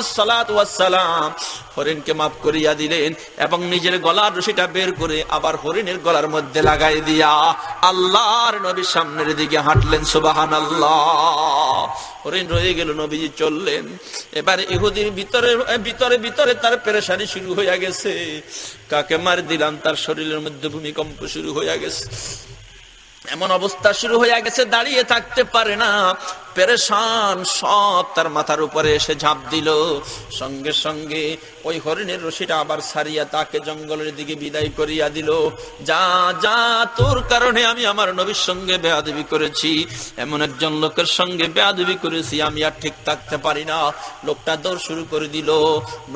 ওয়াসাল্লাম হরিণকে মাফ করিয়া দিলেন এবং নিজের গলার রশিটা বের করে আবার হরিণের গলার মধ্যে লাগাই দিয়া আল্লাহর নবীর সামনের দিকে হাঁটলেন। সুবহানাল্লাহ। হরিণ রয়ে গেল, নবীজি চললেন। এবার ইহুদির ভিতরে তার পেরেশানি শুরু হইয়া গেছে। কাকে মার দিলাম, তার শরীরের মধ্যে ভূমিকম্প শুরু হইয়া গেছে, এমন অবস্থা শুরু হইয়া গেছে, দাঁড়িয়ে থাকতে পারে না, পেরেশান, সব তার মাথার উপরে এসে ঝাঁপ দিল। সঙ্গে সঙ্গে ওই হরিণের রশিটা আবার ছাড়িয়া তাকে জঙ্গলের দিকে বিদায় করিয়া দিল। যা যা, তোর কারণে আমি আমার নবীর সঙ্গে বেয়াদবি করেছি, এমন একজন লোকের সঙ্গে বেয়াদবি করেছি, আমি আর ঠিক থাকতে পারি না। লোকটা দৌড় শুরু করে দিল,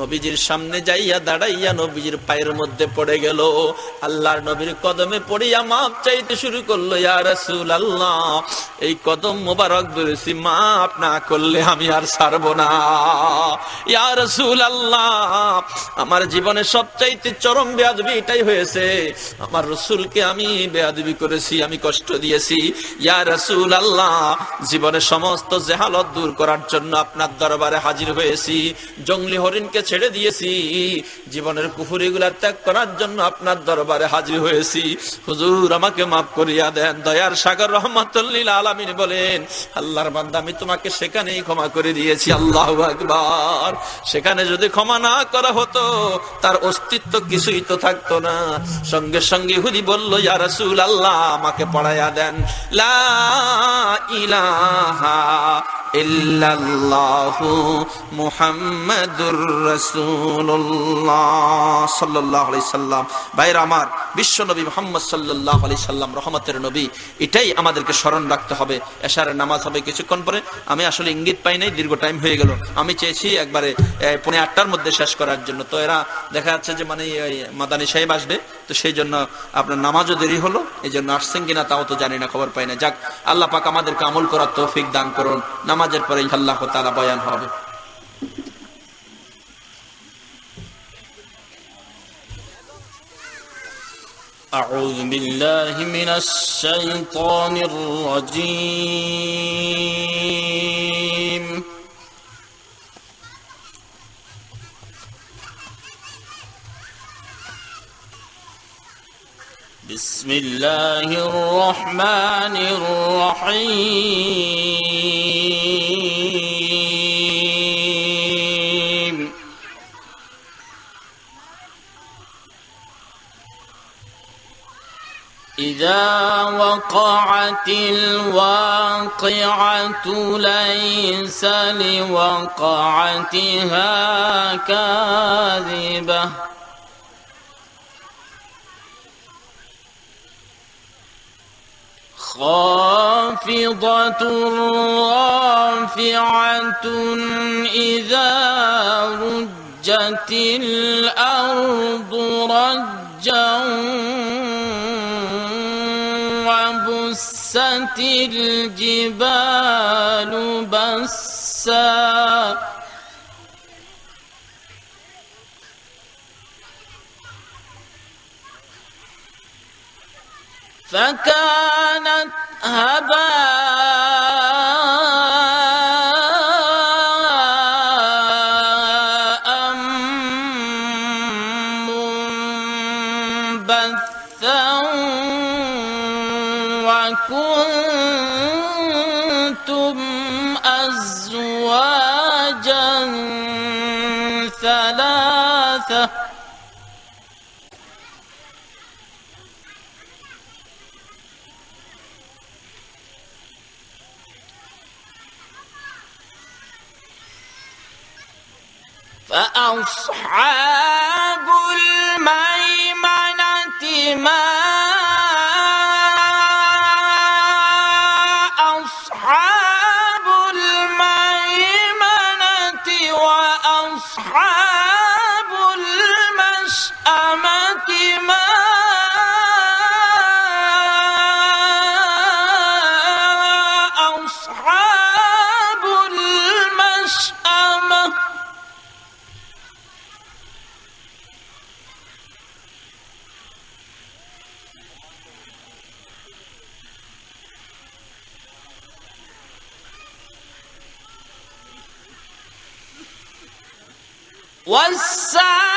নবীজির সামনে যাইয়া দাঁড়াইয়া নবীজির পায়ের মধ্যে পড়ে গেল, আল্লাহর নবীর কদমে পড়িয়া মাপ চাইতে শুরু করলো। ইয়া রাসূলুল্লাহ, এই কদম মোবারক ধরেছি, মাপ না করলে আমি আর ছাড়বো না। ইয়া রাসূলুল্লাহ, আমার জীবনে সবচাইতে চরম বেয়াদবি এটাই হয়েছে, আমার রাসূলকে আমি বেয়াদবি করেছি, আমি কষ্ট দিয়েছি। ইয়া রাসূলুল্লাহ, জীবনের সমস্ত জাহালত দূর করার জন্য আপনার দরবারে হাজির হয়েছি, জঙ্গলি হরিণকে ছেড়ে দিয়েছি, জীবনের কুফরিগুলা ত্যাগ করার জন্য আপনার দরবারে হাজির হয়েছি, হুজুর আমাকে মাফ করিয়া দেন। দয়ার সাগর রহমাতুল লিল আলামিন বলেন, আল্লাহর বান্দা, আমি তোমাকে সেখানেই ক্ষমা করে দিয়েছি। আল্লাহু আকবার। সেখানে যদি ক্ষমা না করা হতো, তার অস্তিত্ব কিছুই তো থাকতো না। সঙ্গে সঙ্গে ইহুদি বলল, ইয়া রাসূলুল্লাহ, আমাকে পড়াইয়া দেন লা ইলাহা ইল্লাল্লাহু মুহাম্মাদুর রাসূলুল্লাহ সাল্লাল্লাহু আলাইহি সাল্লাম। ভাইরা আমার, বিশ্ব নবী মুহাম্মদ সাল্লাল্লাহু আলাইহি সাল্লাম রহমতের নবী, এটাই আমাদেরকে স্মরণ রাখতে হবে। এশারের নামাজ হবে কিছুক্ষণ পরে। আমি আসলে ইঙ্গিত পাই নাই, দীর্ঘ টাইম হয়ে গেল। আমি চেয়েছি একবারে 8:45 মধ্যে শেষ করার জন্য, তো এরা দেখা যাচ্ছে যে মানে মাদানী সাহেব আসবে, তো সেই জন্য আপনার নামাজও দেরি হলো, এই জন্য আসছেন কিনা তাও তো জানি না, খবর পাই না। যাক, আল্লাহ পাক আমাদেরকে আমল করার তৌফিক দান করুন। নামাজের পরে আল্লাহ তাআলা বয়ান হবে। أعوذ بالله من الشيطان الرجيم. بسم الله الرحمن الرحيم. إذا وقعت الواقعة ليس لوقعتها كاذبة خافضة رافعة إذا رجت الأرض رجا وبست الجبال بسا فكانت هباء ثلاثة فأصحاب الميمنة ما أصحاب الميمنة وأصحاب المشأمة ما أصحاب المشأمة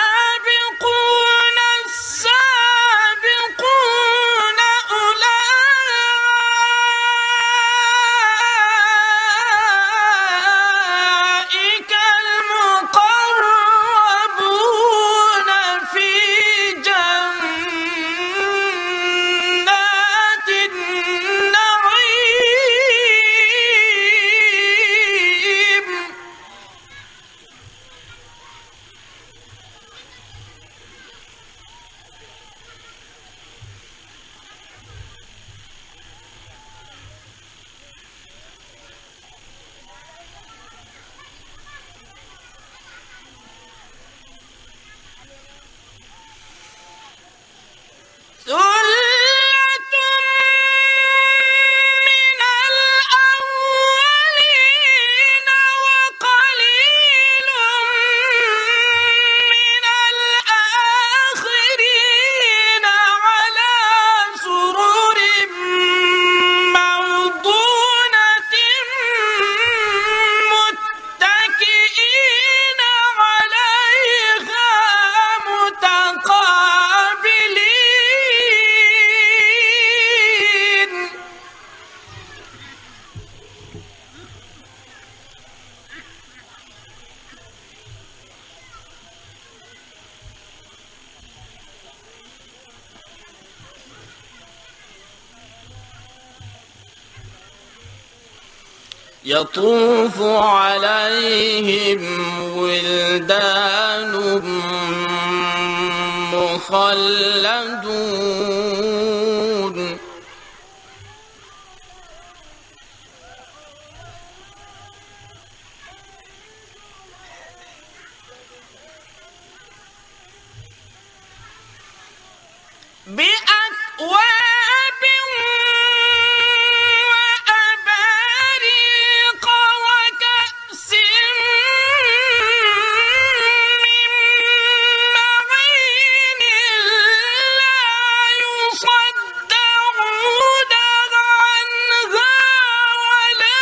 والسابقون السابقون أولئك المقربون في جنات النعيم ثلة من الأولين وقليل من الآخرين على سرر موضونة متكئين عليها متقابلين يطوف عليهم ولدان مخلدون بأكواب وأباريق وكأس من معين لا يصدعون عنها ولا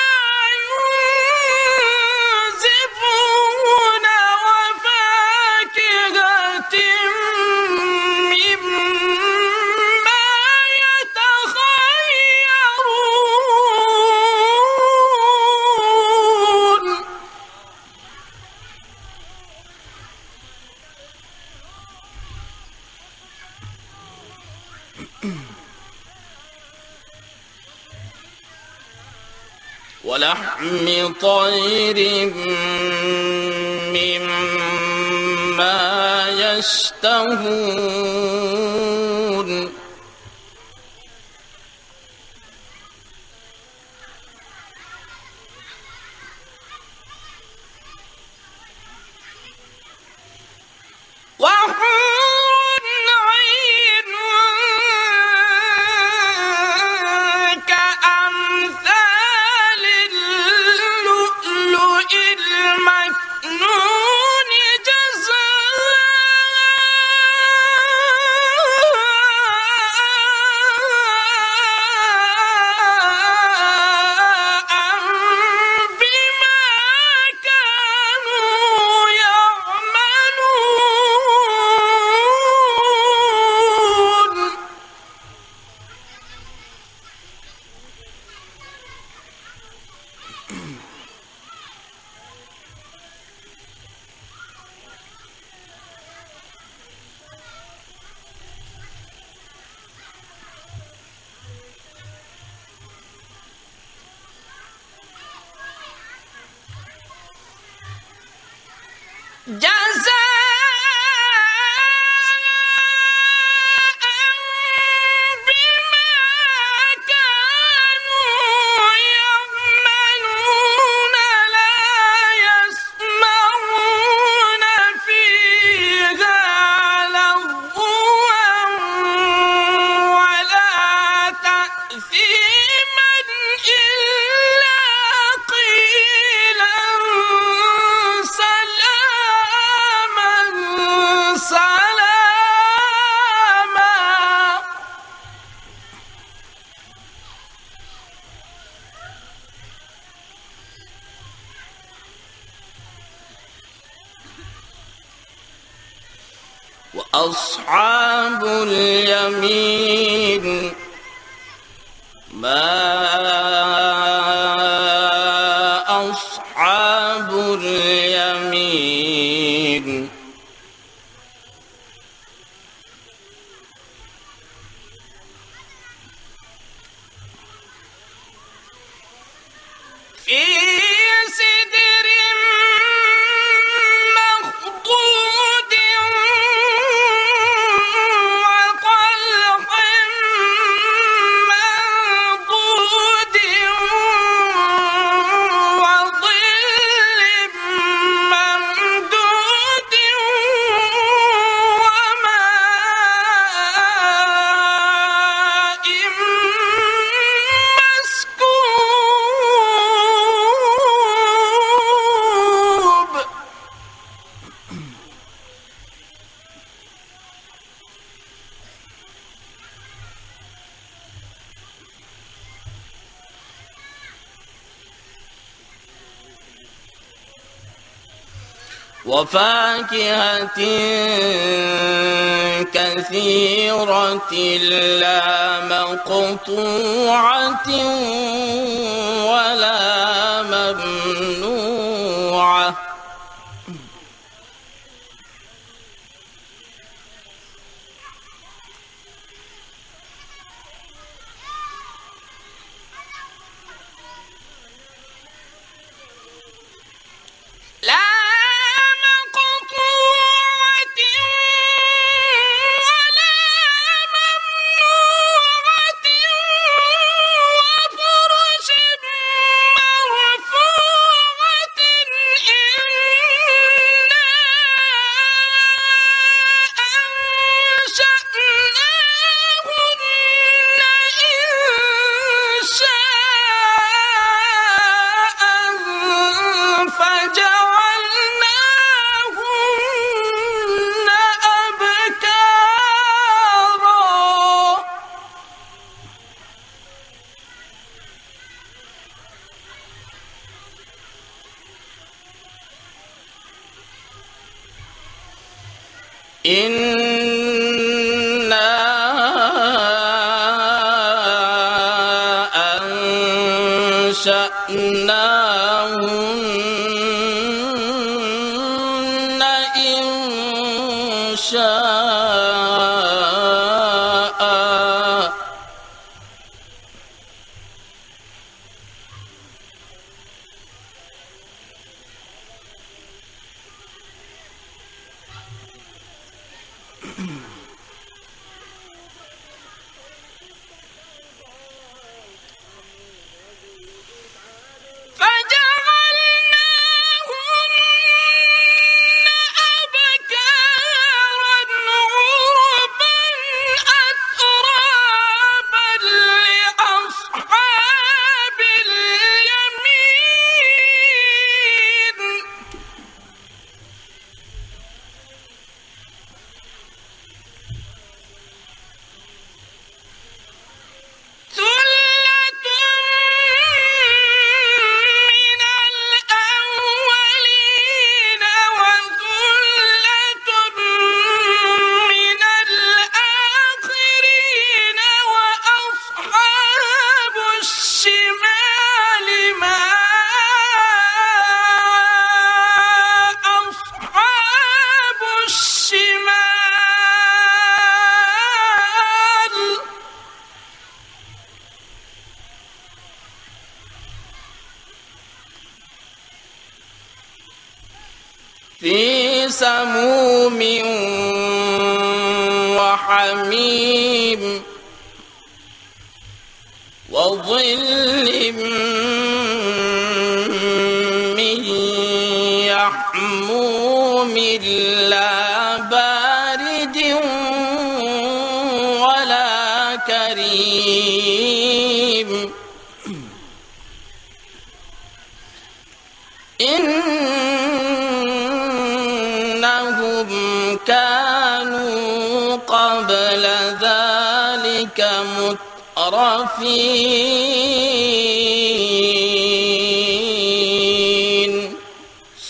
ينزفون وفاكهة مما يتخيرون ولحم طير مما يشتهون وحور عين كأمثال اللؤلؤ المكنون جزاء وأصحاب اليمين ما أصحاب اليمين في سدر مخضود وطلح منضود وظل ممدود وماء مسكوب وفاكهة كثيرة لا مقطوعة ولا ممنوعة لا مقطوعة ولا ممنوعة وفرش مرفوعة إنا أنشأناهن إنشاء فجعلناهن أبكارا إنا أنشأناهن إنشاء فجعلناهن أبكارا عربا أترابا لأصحاب اليمين ثلة من الأولين وثلة من الآخرين وأصحاب الشمال ما أصحاب الشمال في سموم وحميم وظل من يحموم لا بارد ولا كريم إنهم كانوا قبل ذلك مترفين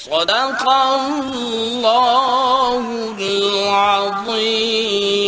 صدق الله العظيم